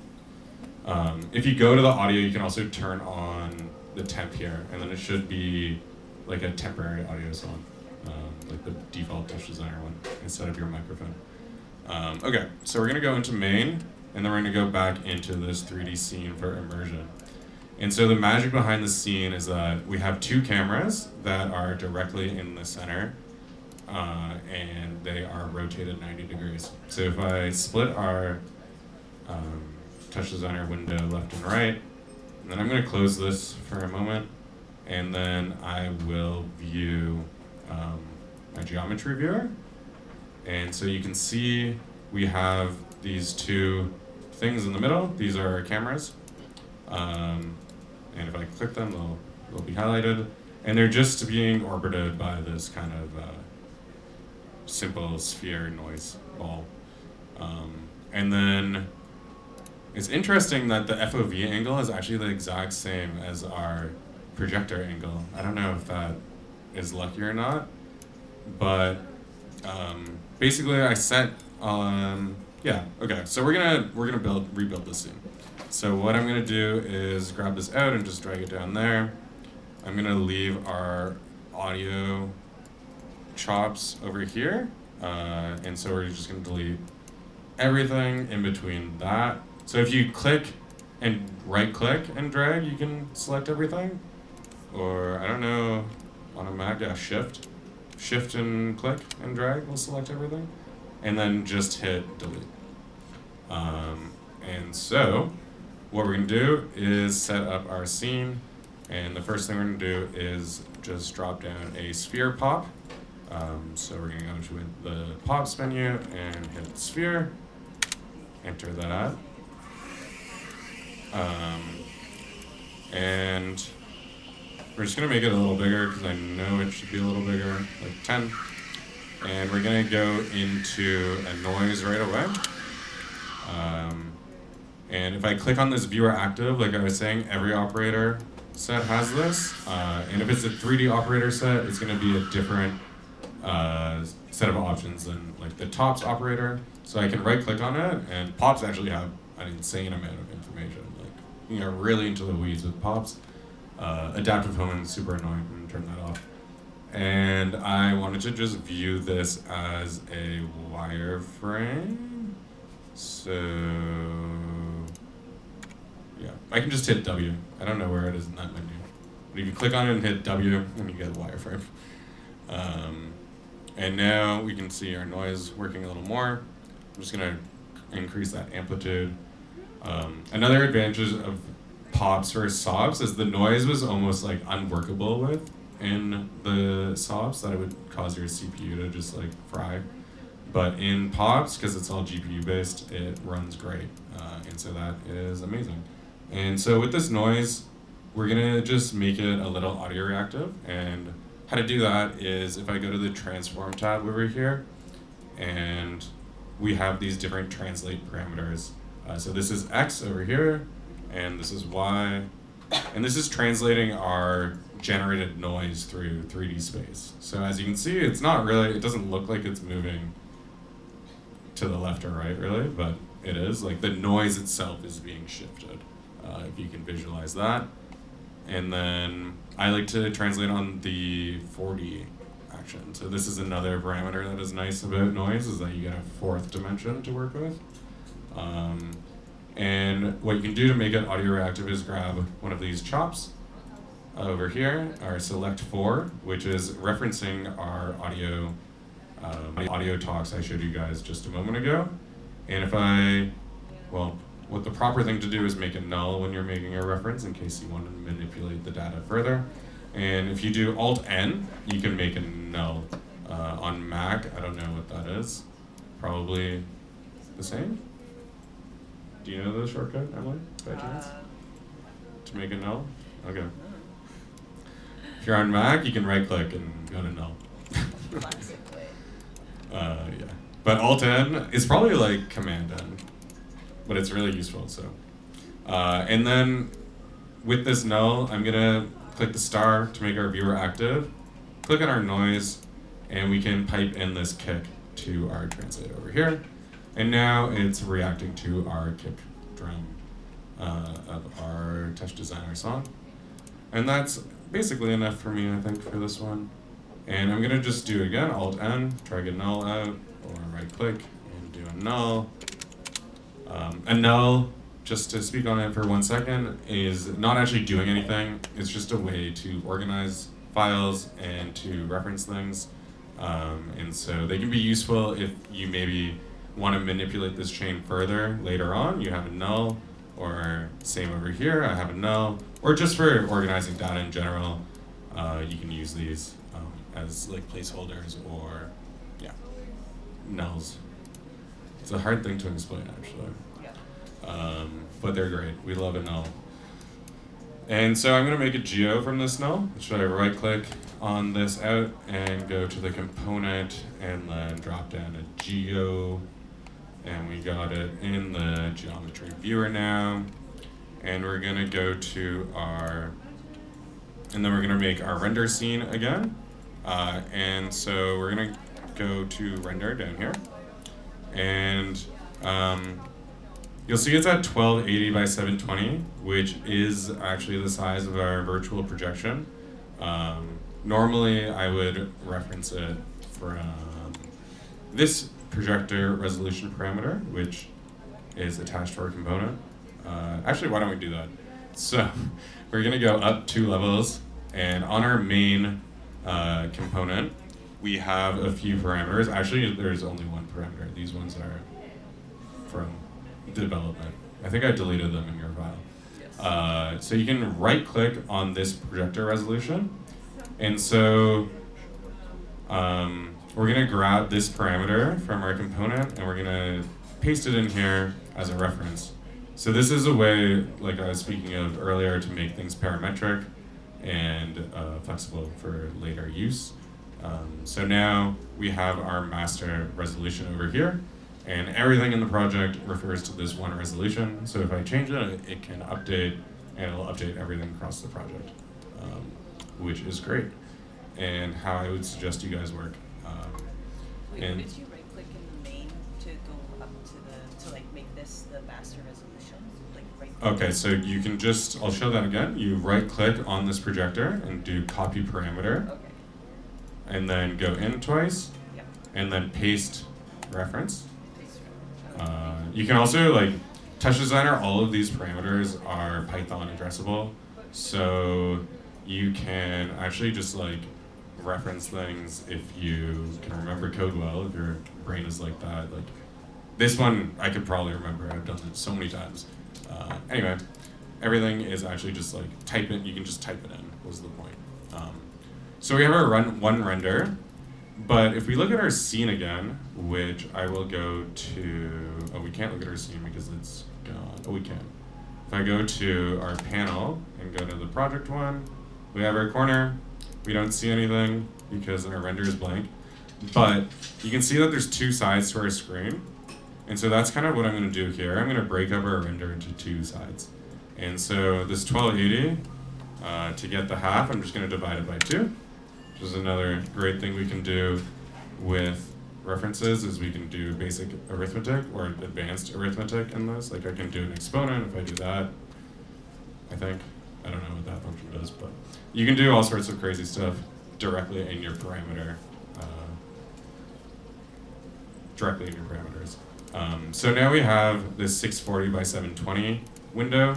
If you go to the audio, you can also turn on the temp here, and then it should be like a temporary audio song, like the default Touchdesigner one, instead of your microphone. Okay, so we're gonna go into main, and then we're gonna go back into this 3D scene for immersion. And so the magic behind the scene is that we have 2 cameras that are directly in the center, and they are rotated 90 degrees. So if I split our Touchdesigner window left and right, and then I'm going to close this for a moment, and then I will view my geometry viewer. And so you can see we have these two things in the middle. These are our cameras. And if I click them, they'll be highlighted. And they're just being orbited by this kind of simple sphere noise ball. And then it's interesting that the FOV angle is actually the exact same as our projector angle. I don't know if that is lucky or not, but basically I set yeah, okay. So we're gonna rebuild this scene. So what I'm gonna do is grab this out and just drag it down there. I'm gonna leave our audio chops over here, and so we're just gonna delete everything in between that. So if you click and right click and drag, you can select everything. Or I don't know, on a Mac, yeah, shift and click and drag will select everything. And then just hit delete. And so what we're gonna do is set up our scene. And the first thing we're gonna do is just drop down a sphere pop. So we're gonna go to the pops menu and hit sphere, enter that. And we're just gonna make it a little bigger because I know it should be a little bigger, like 10. And we're gonna go into a noise right away. And if I click on this viewer active, like I was saying, every operator set has this. And if it's a 3D operator set, it's gonna be a different set of options than like the tops operator. So I can right click on it, and pops actually have an insane amount of information. Like, you know, really into the weeds with pops. Adaptive homing is super annoying. I'm gonna turn that off. And I wanted to just view this as a wireframe. So yeah, I can just hit W. I don't know where it is in that menu. But you can click on it and hit W, and you get a wireframe. And now we can see our noise working a little more. I'm just gonna increase that amplitude. Another advantage of pops versus sobs is the noise was almost like unworkable with in the sobs, that it would cause your CPU to just like fry. But in pops, because it's all GPU based, it runs great. And so that is amazing. And so with this noise, we're gonna just make it a little audio reactive. And how to do that is if I go to the transform tab over here, and we have these different translate parameters. So this is X over here, and this is Y. And this is translating our generated noise through 3D space. So as you can see, it's not really, it doesn't look like it's moving to the left or right really, but it is. Like the noise itself is being shifted, if you can visualize that. And then I like to translate on the 4D action. So this is another parameter that is nice about noise, is that you get a fourth dimension to work with. And what you can do to make it audio reactive is grab one of these chops over here, our select 4, which is referencing our audio talks I showed you guys just a moment ago. And if what the proper thing to do is make it null when you're making a reference in case you want to manipulate the data further. And if you do Alt-N, you can make it null. On Mac, I don't know what that is. Probably the same? Do you know the shortcut, Emily, by chance? To make it null? Okay. If you're on Mac, you can right-click and go to null.
Classic way.
Yeah. But Alt-N is probably like Command-N, but it's really useful, so. And then with this null, I'm gonna click the star to make our viewer active, click on our noise, and we can pipe in this kick to our translate over here. And now it's reacting to our kick drum of our Touchdesigner song. And that's basically enough for me, I think, for this one. And I'm gonna just do it again, Alt-N, drag a null out, or right-click and do a null. A null, just to speak on it for 1 second, is not actually doing anything. It's just a way to organize files and to reference things. And so they can be useful if you maybe want to manipulate this chain further later on. You have a null, or same over here, I have a null, or just for organizing data in general, you can use these as like placeholders or, yeah, nulls. It's a hard thing to explain, actually. But they're great. We love a null. And so I'm going to make a geo from this null. Should I right click on this out and go to the component and then drop down a geo, and we got it in the geometry viewer now. And we're going to go to our, and then we're going to make our render scene again. And so we're going to go to render down here. And you'll see it's at 1280 by 720, which is actually the size of our virtual projection. Normally, I would reference it from this projector resolution parameter, which is attached to our component. Actually, why don't we do that? So we're going to go up 2 levels, and on our main component, we have a few parameters. Actually, there's only one parameter. These ones are from development. I think I deleted them in your file. So you can right click on this projector resolution. And so we're going to grab this parameter from our component and we're going to paste it in here as a reference. So this is a way, like I was speaking of earlier, to make things parametric and flexible for later use. So now we have our master resolution over here, and everything in the project refers to this one resolution. So if I change it, it can update, and it'll update everything across the project, which is great, and how I would suggest you guys work.
Wait,
and
did you right click in the main to go up to the, to like make this the master resolution? Like right click?
Okay, so you can just, I'll show that again. You right click on this projector and do copy parameter,
Okay.
and then go in twice,
Yep.
and then paste reference.
Paste right.
You can also, like, Touchdesigner, all of these parameters are Python addressable, so you can actually just, like, reference things if you can remember code well, if your brain is like that. Like, this one I could probably remember. I've done it so many times. Anyway, everything is actually just, like, type it. You can just type it in, was the point. So we have our one render, but if we look at our scene again, which I will go to, oh, we can't look at our scene because it's gone. Oh, we can. If I go to our panel and go to the project one, we have our corner. We don't see anything because our render is blank, but you can see that there's 2 sides to our screen. And so that's kind of what I'm going to do here. I'm going to break up our render into 2 sides. And so this 1280, to get the half, I'm just going to divide it by 2. Which is another great thing we can do with references, is we can do basic arithmetic or advanced arithmetic in this. Like I can do an exponent if I do that, I think. I don't know what that function does, but you can do all sorts of crazy stuff directly in your parameter, So now we have this 640 by 720 window,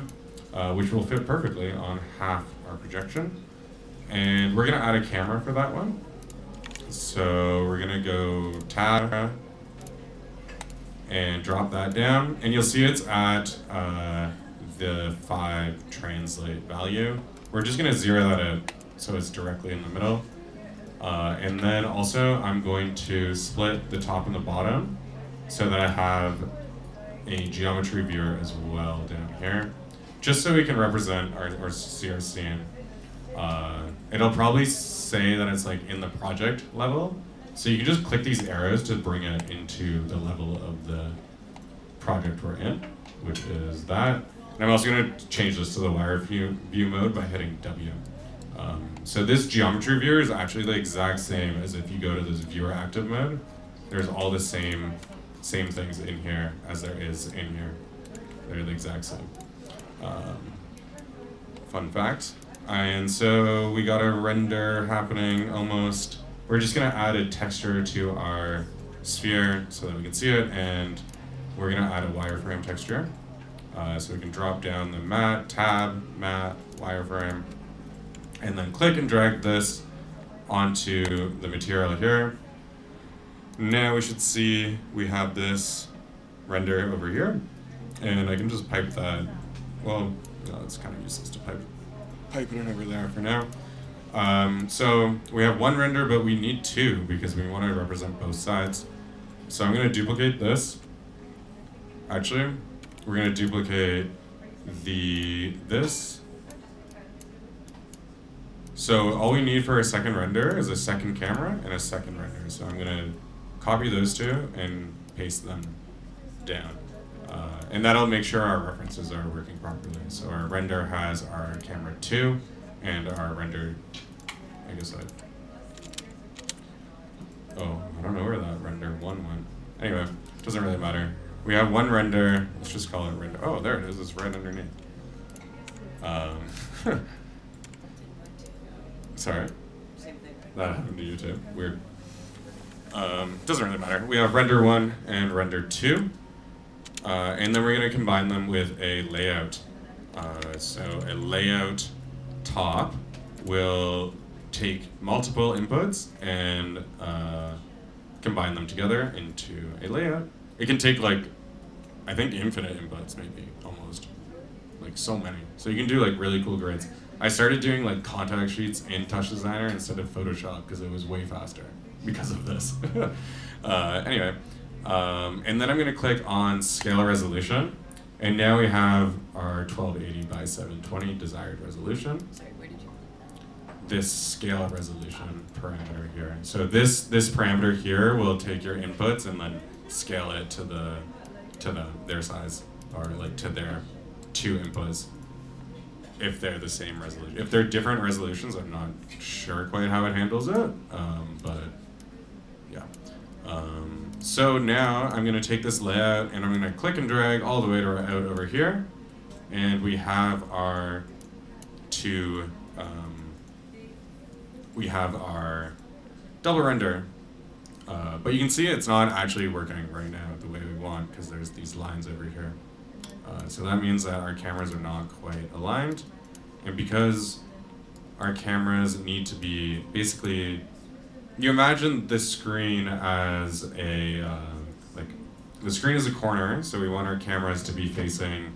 which will fit perfectly on half our projection. And we're going to add a camera for that one. So we're going to go tab and drop that down. And you'll see it's at the 5 translate value. We're just going to 0 that out so it's directly in the middle. And then also I'm going to split the top and the bottom so that I have a geometry viewer as well down here, just so we can represent or see our scene. It'll probably say that it's like in the project level, so you can just click these arrows to bring it into the level of the project we're in, which is that. And I'm also going to change this to the wire view mode by hitting W. So this geometry viewer is actually the exact same as if you go to this viewer active mode. There's all the same things in here as there is in here. They're the exact same. Fun fact. And so we got a render happening almost. We're just going to add a texture to our sphere so that we can see it, and we're going to add a wireframe texture. So we can drop down the matte, tab, matte, wireframe, and then click and drag this onto the material here. Now we should see we have this render over here, and I can just pipe that. Well, no, it's kind of useless to pipe it in over there for now. So we have 1 render, but we need 2 because we want to represent both sides. So I'm going to duplicate this, actually, we're gonna duplicate this. So all we need for a second render is a second camera and a second render. So I'm gonna copy those two and paste them down. And that'll make sure our references are working properly. So our render has our camera 2 and our render, I don't know where that render 1 went. Anyway, doesn't really matter. We have one render, let's just call it render. Oh, there it is, it's right underneath. Sorry.
Same thing.
That happened to you too, weird. Doesn't really matter. We have render 1 and render 2. And then we're gonna combine them with a layout. So a layout top will take multiple inputs and combine them together into a layout. It can take like, I think infinite inputs maybe, almost. Like so many. So you can do like really cool grids. I started doing like contact sheets in Touchdesigner instead of Photoshop because it was way faster because of this. Anyway, and then I'm gonna click on scale resolution. And now we have our 1280 by 720 desired resolution.
Sorry, where did you put
This scale resolution parameter here. So this parameter here will take your inputs and then scale it to their size, or like to their 2 inputs if they're the same resolution. If they're different resolutions, I'm not sure quite how it handles it, but yeah. So now I'm gonna take this layout and I'm gonna click and drag all the way out over here, and we have our double render. But you can see it's not actually working right now the way we want because there's these lines over here. So that means that our cameras are not quite aligned. And because our cameras need to be basically, you imagine this screen as the screen is a corner, so we want our cameras to be facing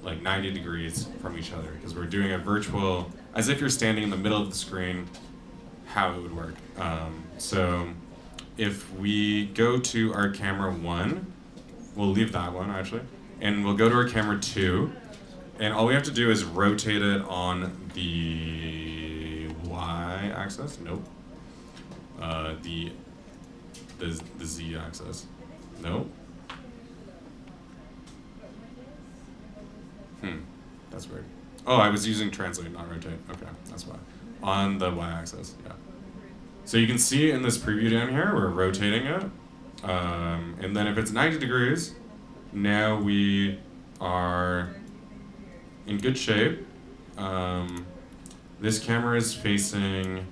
like 90 degrees from each other because we're doing a virtual, as if you're standing in the middle of the screen, how it would work. So if we go to our camera 1, we'll leave that one actually, and we'll go to our camera 2, and all we have to do is rotate it on the y-axis. Nope. The z-axis. Nope. That's weird. Oh, I was using translate, not rotate. Okay, that's why. On the y-axis, yeah. So you can see in this preview down here, we're rotating it. And then if it's 90 degrees, now we are in good shape. This camera is facing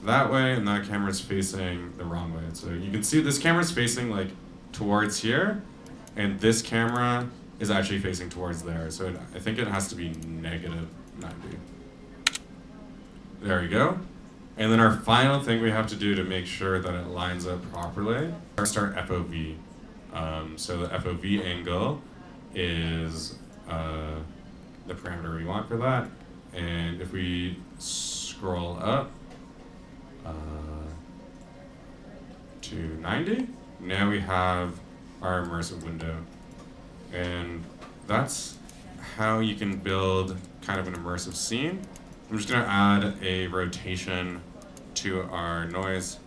that way, and that camera is facing the wrong way. So you can see this camera is facing like towards here, and this camera is actually facing towards there. So I think it has to be negative 90. There we go. And then our final thing we have to do to make sure that it lines up properly is our FOV. So the FOV angle is the parameter we want for that. And if we scroll up to 90, now we have our immersive window. And that's how you can build kind of an immersive scene. I'm just gonna add a rotation to our noise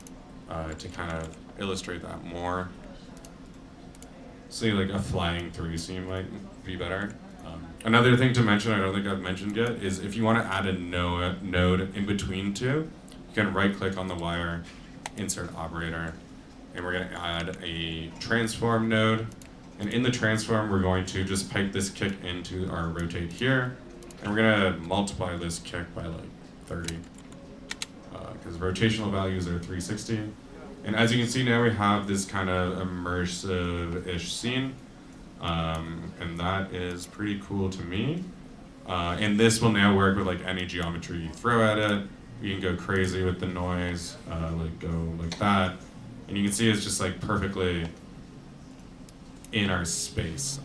to kind of illustrate that more. Say like a flying through scene might be better. Another thing to mention, I don't think I've mentioned yet, is if you want to add a node in between two, you can right click on the wire, insert operator, and we're gonna add a transform node. And in the transform, we're going to just pipe this kick into our rotate here, and we're gonna multiply this kick by like 30, because rotational values are 360. And as you can see now, we have this kind of immersive-ish scene, and that is pretty cool to me. And this will now work with like any geometry you throw at it. You can go crazy with the noise, like go like that, and you can see it's just like perfectly in our space.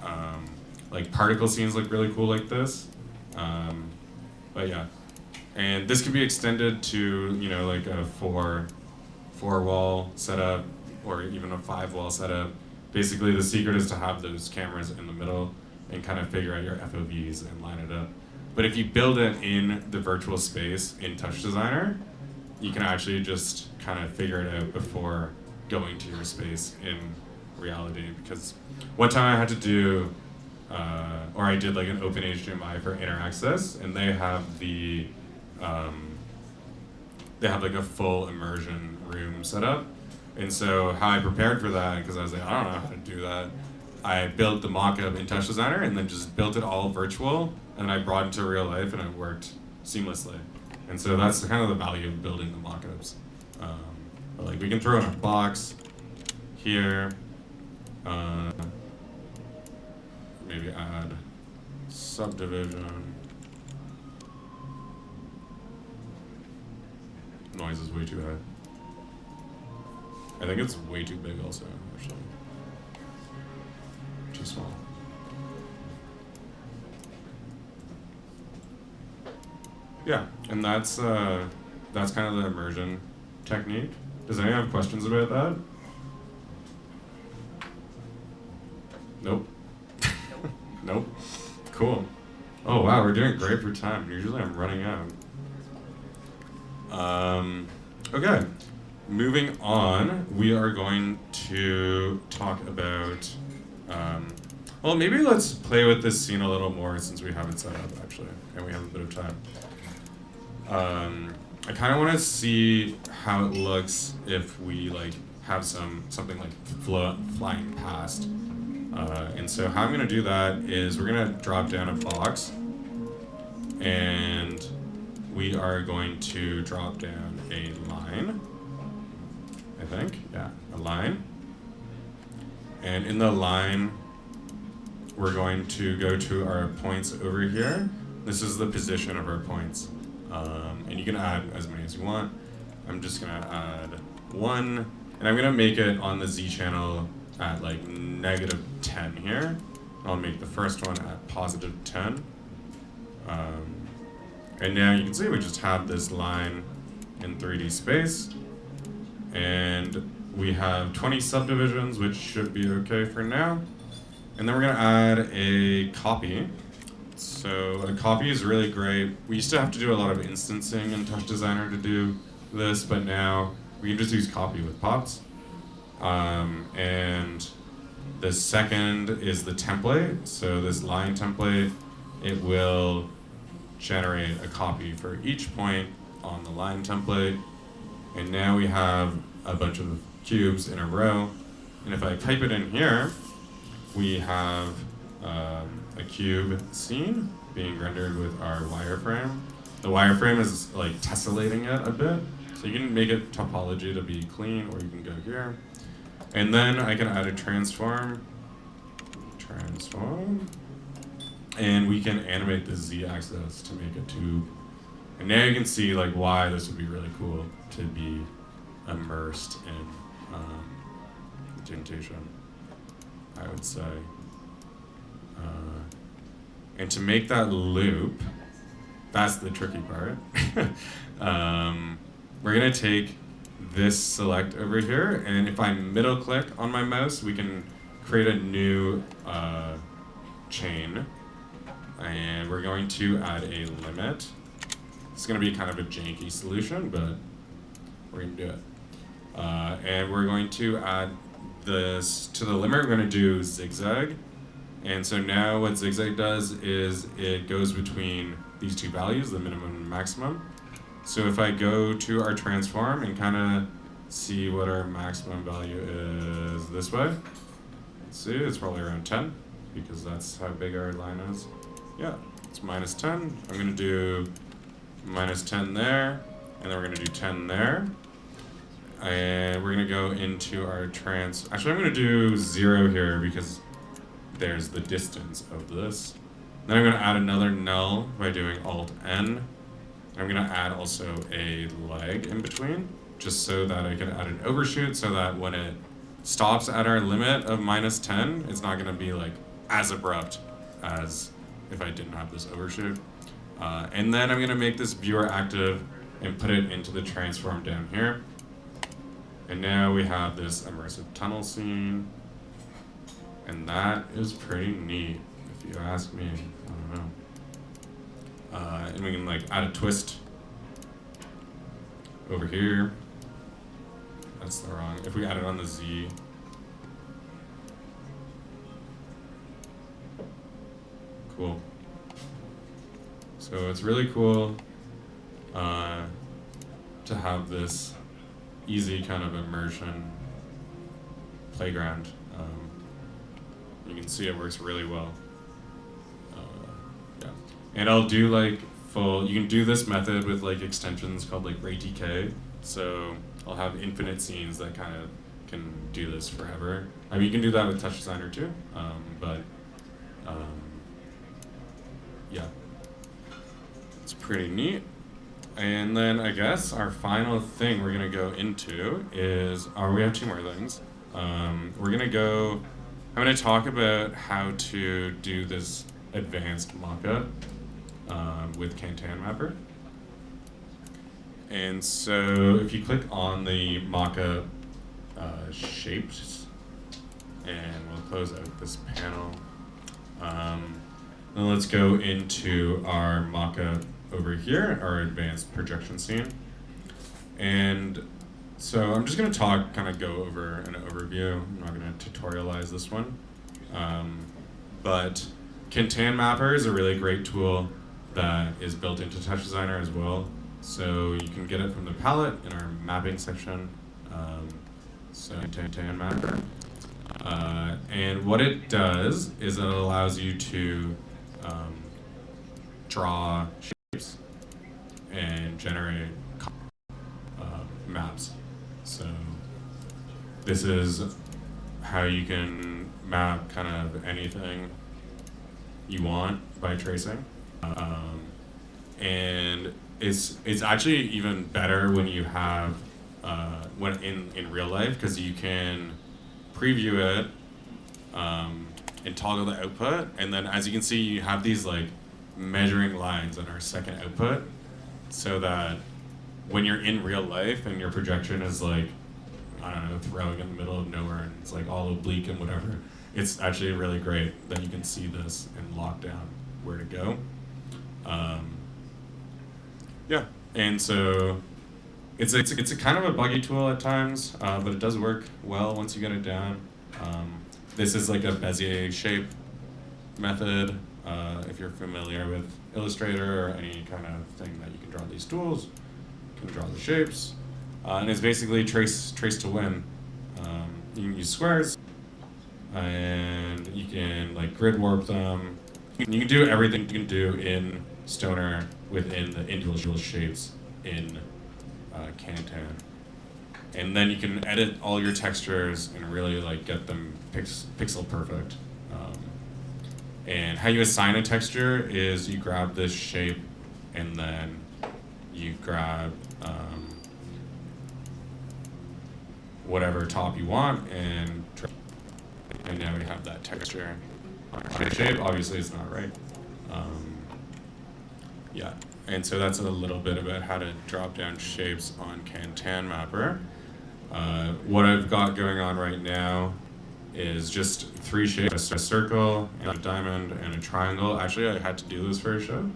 Like particle scenes look really cool like this. But yeah, and this can be extended to, you know, like a four wall setup or even a 5 wall setup. basically the secret is to have those cameras in the middle and kind of figure out your FOVs and line it up. But if you build it in the virtual space in Touchdesigner, you can actually just kind of figure it out before going to your space in reality. Because one time I had to do, or I did like an open HDMI for inner access, and they have like a full immersion room set up. And so how I prepared for that, because I was like, I don't know how to do that, I built the mockup in Touchdesigner and then just built it all virtual, and I brought it to real life, and it worked seamlessly. And so that's kind of the value of building the mockups. But like we can throw in a box here, maybe add subdivision. Noise is way too high. I think it's way too big also, actually. Too small. Yeah, and that's kind of the immersion technique. Does anyone have questions about that? Nope. Nope. Cool. Oh wow, we're doing great for time. Usually I'm running out. Okay, moving on, we are going to talk about, well, maybe let's play with this scene a little more since we have it set up, actually, and we have a bit of time. I kind of want to see how it looks if we like have something like flying past. And so how I'm going to do that is we're going to drop down a box, and we are going to drop down a line, I think. Yeah, a line. And in the line, we're going to go to our points over here. This is the position of our points. And you can add as many as you want. I'm just going to add 1, and I'm going to make it on the Z channel at like -10 here. I'll make the first one at +10. And now you can see we just have this line in 3D space, and we have 20 subdivisions, which should be okay for now. And then we're gonna add a copy. So a copy is really great. We used to have to do a lot of instancing in Touchdesigner to do this, but now we can just use copy with pops. And the second is the template. So this line template, it will generate a copy for each point on the line template. And now we have a bunch of cubes in a row. And if I type it in here, we have a cube scene being rendered with our wireframe. The wireframe is like tessellating it a bit. So you can make it topology to be clean, or you can go here. And then I can add a transform, and we can animate the Z-axis to make a tube. And now you can see like why this would be really cool to be immersed in indentation, I would say. And to make that loop, that's the tricky part. We're gonna take this select over here, and if I middle click on my mouse, we can create a new chain. And we're going to add a limit. It's going to be kind of a janky solution, but we're going to do it. And we're going to add this to the limit. We're going to do zigzag. And so now what zigzag does is it goes between these two values, the minimum and maximum. So if I go to our transform and kind of see what our maximum value is this way, let's see, it's probably around 10, because that's how big our line is. Yeah, it's -10. I'm going to do -10 there, and then we're going to do 10 there. And we're going to go into our actually, I'm going to do 0 here because there's the distance of this. Then I'm going to add another null by doing Alt-N. I'm going to add also a lag in between, just so that I can add an overshoot, so that when it stops at our limit of -10, it's not going to be like as abrupt as if I didn't have this overshoot. And then I'm going to make this viewer active and put it into the transform down here. And now we have this immersive tunnel scene. And that is pretty neat, if you ask me. I don't know. And we can like add a twist over here. That's the wrong. If we add it on the Z. Cool. So it's really cool to have this easy kind of immersion playground. You can see it works really well. Yeah, and I'll do like full. You can do this method with like extensions called like RayTK. So I'll have infinite scenes that kind of can do this forever. I mean, you can do that with Touchdesigner too, but yeah, it's pretty neat. And then I guess our final thing we're gonna go into is, we have two more things. We're gonna go, I'm gonna talk about how to do this advanced mockup with Kantan Mapper. And so if you click on the mockup shapes, and we'll close out this panel. Then let's go into our mockup over here, our advanced projection scene. And so I'm just going to kind of go over an overview. I'm not going to tutorialize this one. But Kantan Mapper is a really great tool that is built into Touchdesigner as well. So you can get it from the palette in our mapping section. So Kantan Mapper. And what it does is it allows you to draw shapes and generate maps. So this is how you can map kind of anything you want by tracing. And it's actually even better when you have when in real life, because you can preview it and toggle the output, and then as you can see you have these like measuring lines on our second output, so that when you're in real life and your projection is like, I don't know, throwing in the middle of nowhere and it's like all oblique and whatever, it's actually really great that you can see this and lock down where to go. Yeah, and so it's a kind of a buggy tool at times, but it does work well once you get it down. This is like a Bezier shape method. If you're familiar with Illustrator or any kind of thing that you can draw these tools, you can draw the shapes. And it's basically trace to win. You can use squares, and you can like grid warp them. You can do everything you can do in Stoner within the individual shapes in Kantan. And then you can edit all your textures and really like get them pixel perfect. And how you assign a texture is you grab this shape and then you grab whatever top you want, and now we have that texture on our shape. Obviously it's not right. Yeah, and so that's a little bit about how to drop down shapes on Kantan Mapper. What I've got going on right now is just 3 shapes: a circle, and a diamond, and a triangle. Actually, I had to do this for a show.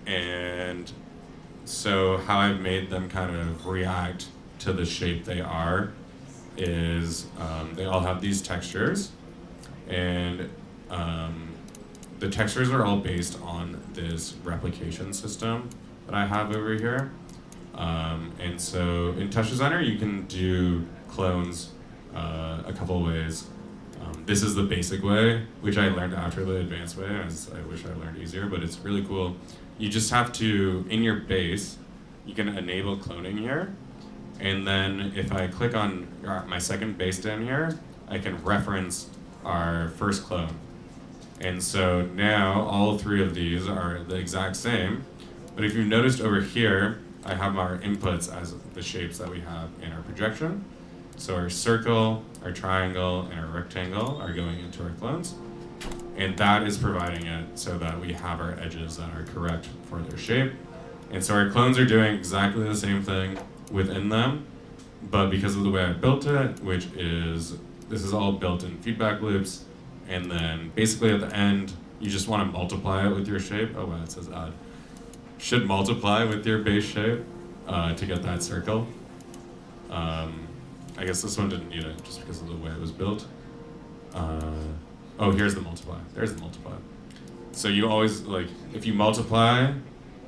And so how I've made them kind of react to the shape they are is they all have these textures, and the textures are all based on this replication system that I have over here. And so in Touchdesigner, you can do clones a couple ways. This is the basic way, which I learned after the advanced way, as I wish I learned easier, but it's really cool. You just have to, in your base, you can enable cloning here, and then if I click on my second base down here, I can reference our first clone. And so now all 3 of these are the exact same, but if you've noticed over here, I have our inputs as the shapes that we have in our projection. So our circle, our triangle, and our rectangle are going into our clones. And that is providing it so that we have our edges that are correct for their shape. And so our clones are doing exactly the same thing within them, but because of the way I built it, which is this is all built-in feedback loops, and then basically at the end, you just want to multiply it with your shape. Oh wow, it says add. Should multiply with your base shape to get that circle. I guess this one didn't need it just because of the way it was built. Oh, here's the multiply. There's the multiply. So you always, like, if you multiply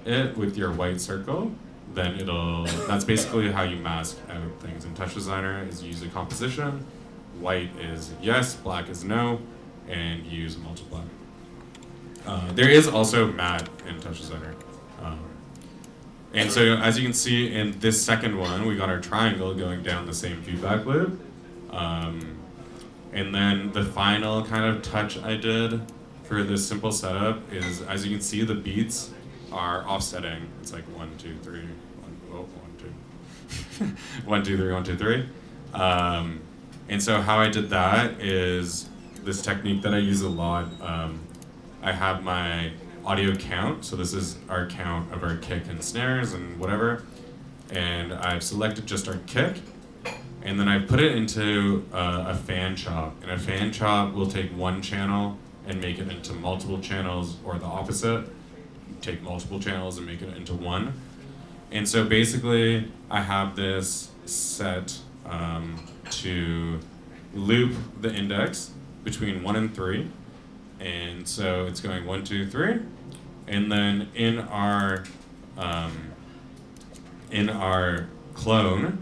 it with your white circle, then that's basically how you mask out things. In Touchdesigner is you use a composition, white is yes, black is no, and you use a multiply. There is also matte in Touchdesigner. And so as you can see in this second one, we got our triangle going down the same feedback loop. And then the final kind of touch I did for this simple setup is, as you can see, the beats are offsetting. It's like 1, 2, 3, 1, oh, 1, 2. 1, 2, 3, 1, 2, 3. And so how I did that is this technique that I use a lot. I have my audio count, so this is our count of our kick and snares and whatever, and I've selected just our kick, and then I put it into a fan chop, and a fan chop will take one channel and make it into multiple channels, or the opposite, take multiple channels and make it into one. And so basically I have this set to loop the index between 1 and 3. And so it's going 1, 2, 3, and then in our clone,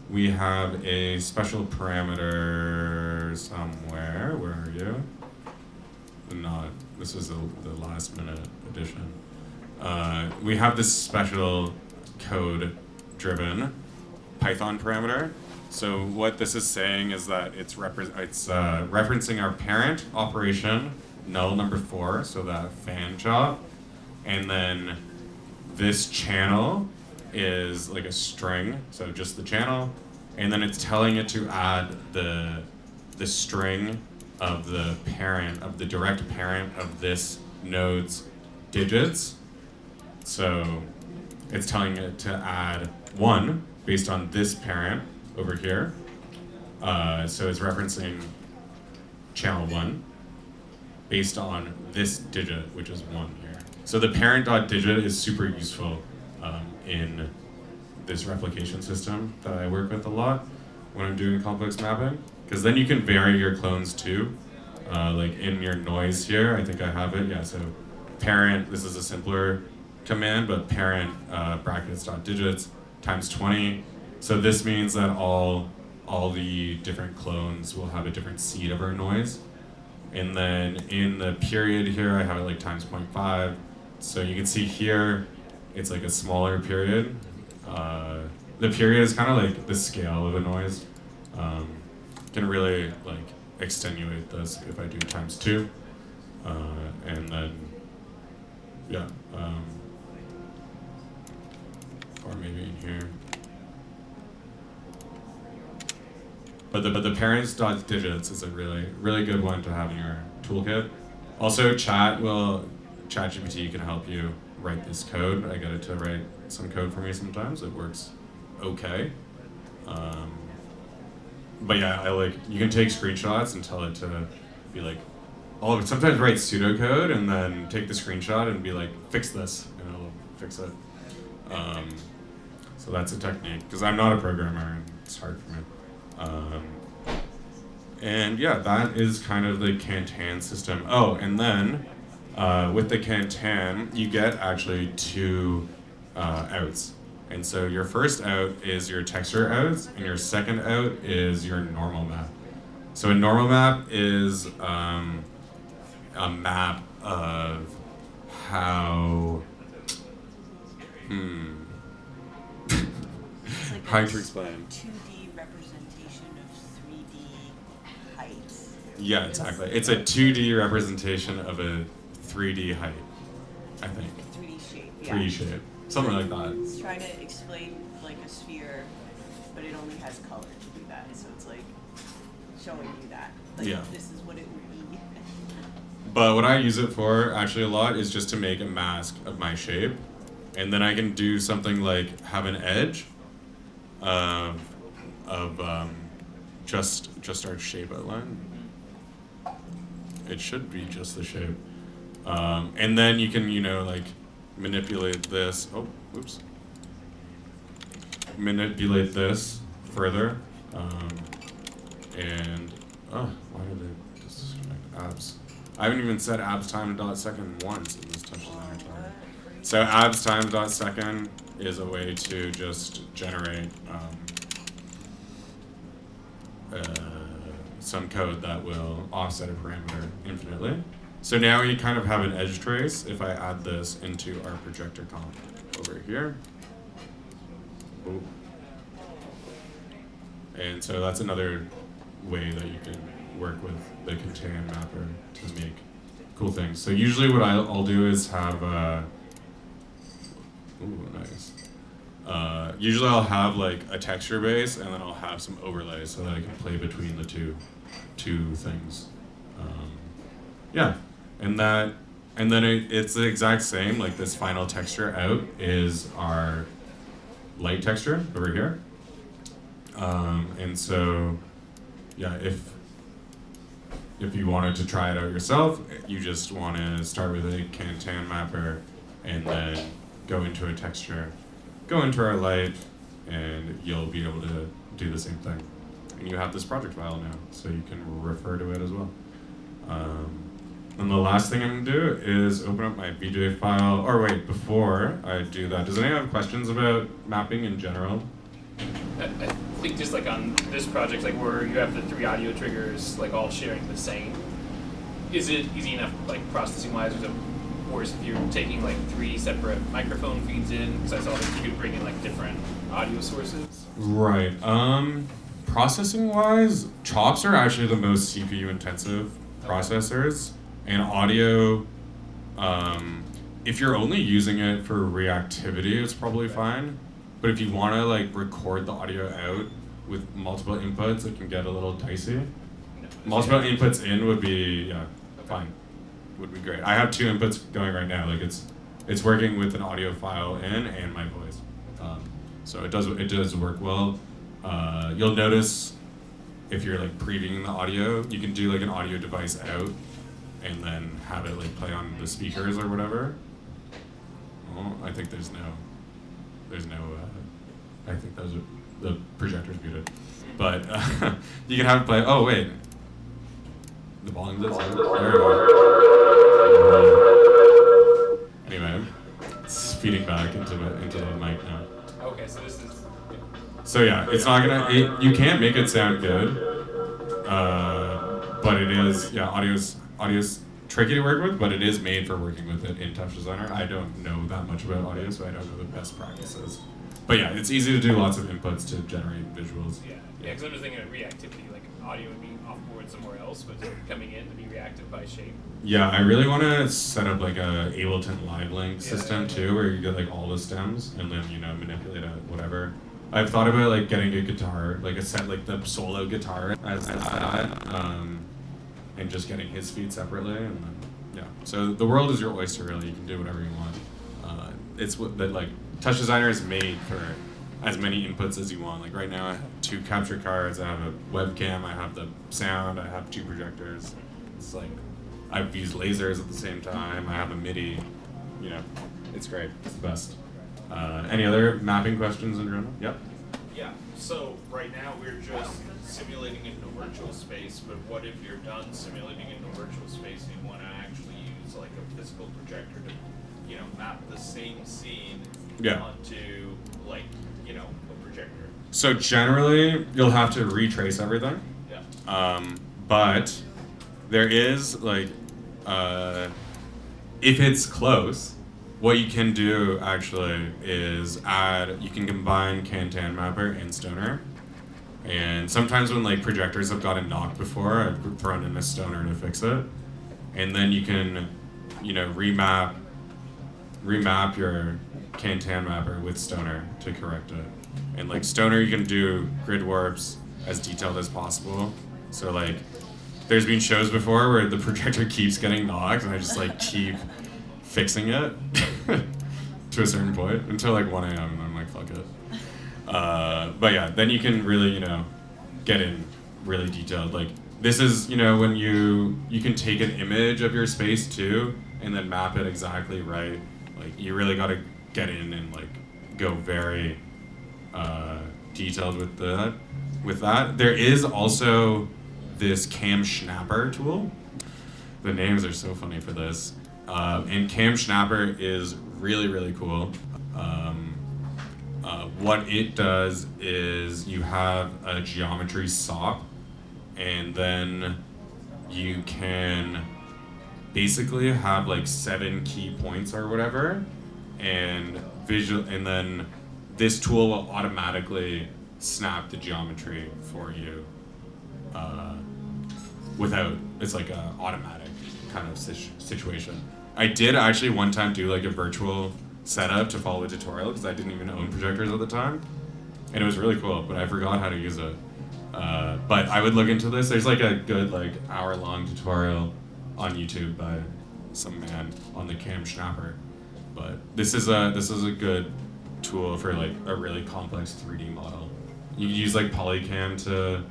we have a special parameter somewhere. Where are you? Not. This was the last minute addition. We have this special code-driven Python parameter. So what this is saying is that it's referencing our parent operation, null number 4, so that fan chop, and then this channel is like a string, so just the channel, and then it's telling it to add the string of the parent, of the direct parent of this node's digits. So it's telling it to add 1 based on this parent over here. So it's referencing channel 1 based on this digit, which is 1 here. So the parent.digit is super useful in this replication system that I work with a lot when I'm doing complex mapping, because then you can vary your clones too. Like in your noise here, I think I have it, yeah, so parent, this is a simpler command, but parent brackets.digits times 20. So this means that all the different clones will have a different seed of our noise. And then in the period here, I have it like times 0.5. So you can see here, it's like a smaller period. The period is kind of like the scale of a noise. Can really like extenuate this if I do times 2. And then, yeah, or maybe in here. But the parents.digits is a really good one to have in your toolkit. Also, ChatGPT can help you write this code. I get it to write some code for me sometimes. It works okay. But yeah, you can take screenshots and tell it to be like, sometimes write pseudocode and then take the screenshot and be like, fix this, and it'll fix it. So that's a technique, because I'm not a programmer and it's hard for me. And yeah, that is kind of the Kantan system. Oh, and then with the Kantan, you get actually 2 outs. And so your first out is your texture outs, and your second out is your normal map. So a normal map is a map of how...
It's like
Hard to explain.
2D representation of 3D heights.
Yeah, exactly. It's a 2D representation of a 3D height, I think.
3D shape, yeah.
3D shape. Something like that.
It's trying to explain like a sphere, but it only has color to do that. So it's like showing you that. Like,
Yeah.
this is what it would be.
But what I use it for actually a lot is just to make a mask of my shape. And then I can do something like have an edge of just our shape outline. It should be just the shape. And then you can, like manipulate this. Oh, oops. Manipulate this further. And, why did they disconnect abs? I haven't even said abs time dot second once in this Touchdesigner tutorial. So abs time dot second is a way to just generate some code that will offset a parameter infinitely. So now we kind of have an edge trace if I add this into our projector comp over here. Ooh. And so that's another way that you can work with the Kantan Mapper to make cool things. So usually what I'll do is have, ooh, nice. Usually I'll have like a texture base and then I'll have some overlays so that I can play between the two things. Yeah, and then it's the exact same, like this final texture out is our light texture over here. And so, yeah, if you wanted to try it out yourself, you just want to start with a Kantan Mapper and then go into a texture, go into our light, and you'll be able to do the same thing. And you have this project file now, so you can refer to it as well. And the last thing I'm going to do is open up my VJ file. Or wait, before I do that, does anyone have questions about mapping in general?
I think just like on this project, like where you have the 3 audio triggers like all sharing the same, is it easy enough like processing wise, or is it worse if you're taking like 3 separate microphone feeds in? Because I saw that you could bring in like different audio sources.
Right. Processing wise, chops are actually the most CPU intensive processors, and audio, if you're only using it for reactivity, it's probably fine. But if you want to like record the audio out with multiple inputs, it can get a little dicey. Multiple inputs in would be fine. Would be great. I have 2 inputs going right now. Like it's working with an audio file in and my voice. So it does work well. You'll notice if you're like previewing the audio, you can do like an audio device out and then have it like play on the speakers or whatever. Oh, I think there's no, I think the projector's muted. But you can have it play, oh wait, the volume's at 0. There we go. Anyway, it's feeding back into the mic now.
Okay, so this is.
So yeah, it's not gonna, you can't make it sound good, but it is, audio's tricky to work with, but it is made for working with it in Touchdesigner. I don't know that much about audio, so I don't know the best practices. But yeah, it's easy to do lots of inputs to generate visuals.
Yeah, because I'm just thinking of reactivity, like audio would be off-board somewhere else, but coming in to be reactive by shape.
Yeah, I really want to set up like a Ableton Live Link system too, where you get like all the stems and then manipulate it, whatever. I've thought about like getting a guitar, like a set like the solo guitar as that, and just getting his feed separately, and then So the world is your oyster, really. You can do whatever you want. It's what that like Touchdesigner is made for as many inputs as you want. Like right now, I have 2 capture cards. I have a webcam. I have the sound. I have 2 projectors. It's like I've used lasers at the same time. I have a MIDI. It's great. It's the best. Any other mapping questions in general? Yep.
Yeah, so right now we're just simulating into virtual space, but what if you're done simulating into virtual space and you want to actually use like a physical projector to, map the same scene onto like, a projector?
So generally, you'll have to retrace everything.
Yeah.
But there is like, if it's close, what you can do actually is you can combine Kantan Mapper and Stoner. And sometimes when like projectors have gotten knocked before, I've thrown in a Stoner to fix it. And then you can, remap your Kantan Mapper with Stoner to correct it. And like Stoner, you can do grid warps as detailed as possible. So like, there's been shows before where the projector keeps getting knocked and I just like keep fixing it to a certain point until like 1 a.m. and I'm like, fuck it. But yeah, then you can really, get in really detailed. Like this is, you know, when you can take an image of your space too and then map it exactly right. Like you really got to get in and like go very detailed with that. There is also this Cam Schnapper tool. The names are so funny for this. And Cam Schnapper is really, really cool. What it does is you have a geometry SOP, and then you can basically have like 7 key points or whatever, and then this tool will automatically snap the geometry for you without, it's like a automatic kind of situation. I did actually one time do like a virtual setup to follow a tutorial because I didn't even own projectors at the time, and it was really cool, but I forgot how to use it. But I would look into this. There's like a good like hour-long tutorial on YouTube by some man on the Cam Schnapper. But this is a good tool for like a really complex 3D model. You can use like Polycam to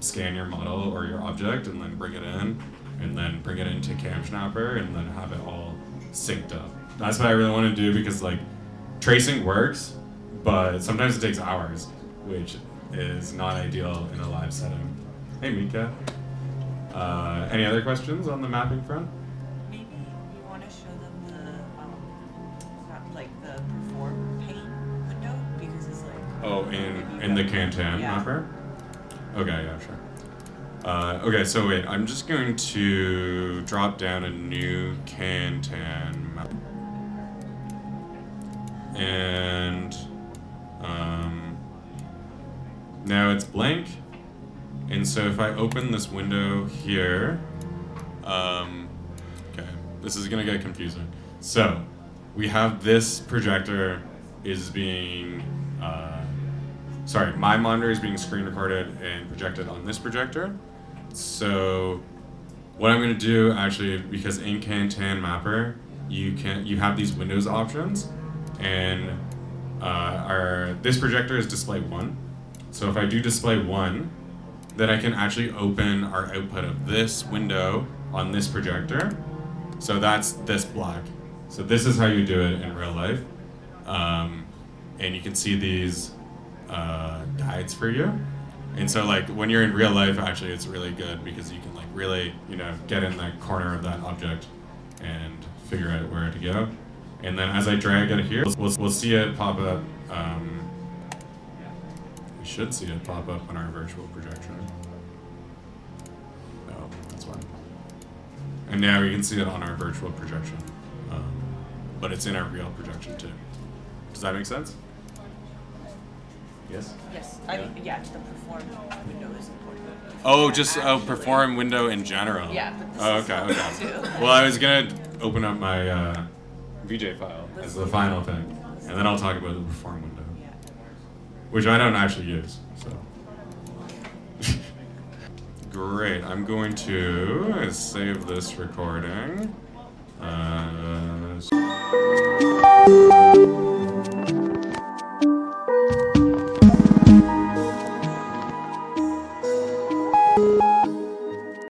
scan your model or your object and then bring it in, and then bring it into Cam Schnapper and then have it all synced up. That's what I really want to do, because like tracing works, but sometimes it takes hours, which is not ideal in a live setting. Hey Mika. Any other questions on the mapping front?
Maybe you want to show them the perform pane window, because it's like.
Oh, in the Kantan Mapper? Okay, yeah, sure. Okay, so wait, I'm just going to drop down a new Kantan map. And now it's blank. And so if I open this window here, okay, this is gonna get confusing. So we have this projector is being, my monitor is being screen recorded and projected on this projector. So what I'm gonna do actually, because in Kantan Mapper, you have these Windows options, and this projector is display 1. So if I do display 1, then I can actually open our output of this window on this projector. So that's this black. So this is how you do it in real life. And you can see these guides for you. And so like when you're in real life, actually it's really good because you can like really, get in that corner of that object and figure out where to go. And then as I drag it here, we'll see it pop up. We should see it pop up on our virtual projection. Oh, that's fine. And now you can see it on our virtual projection. But it's in our real projection too. Does that make sense? Yes?
Yes, I mean, the perform window is important.
Oh, just perform window in general.
Yeah, but this is
okay.
too.
Well, I was gonna open up my VJ file as the final thing, and then I'll talk about the perform window, which I don't actually use. So great. I'm going to save this recording.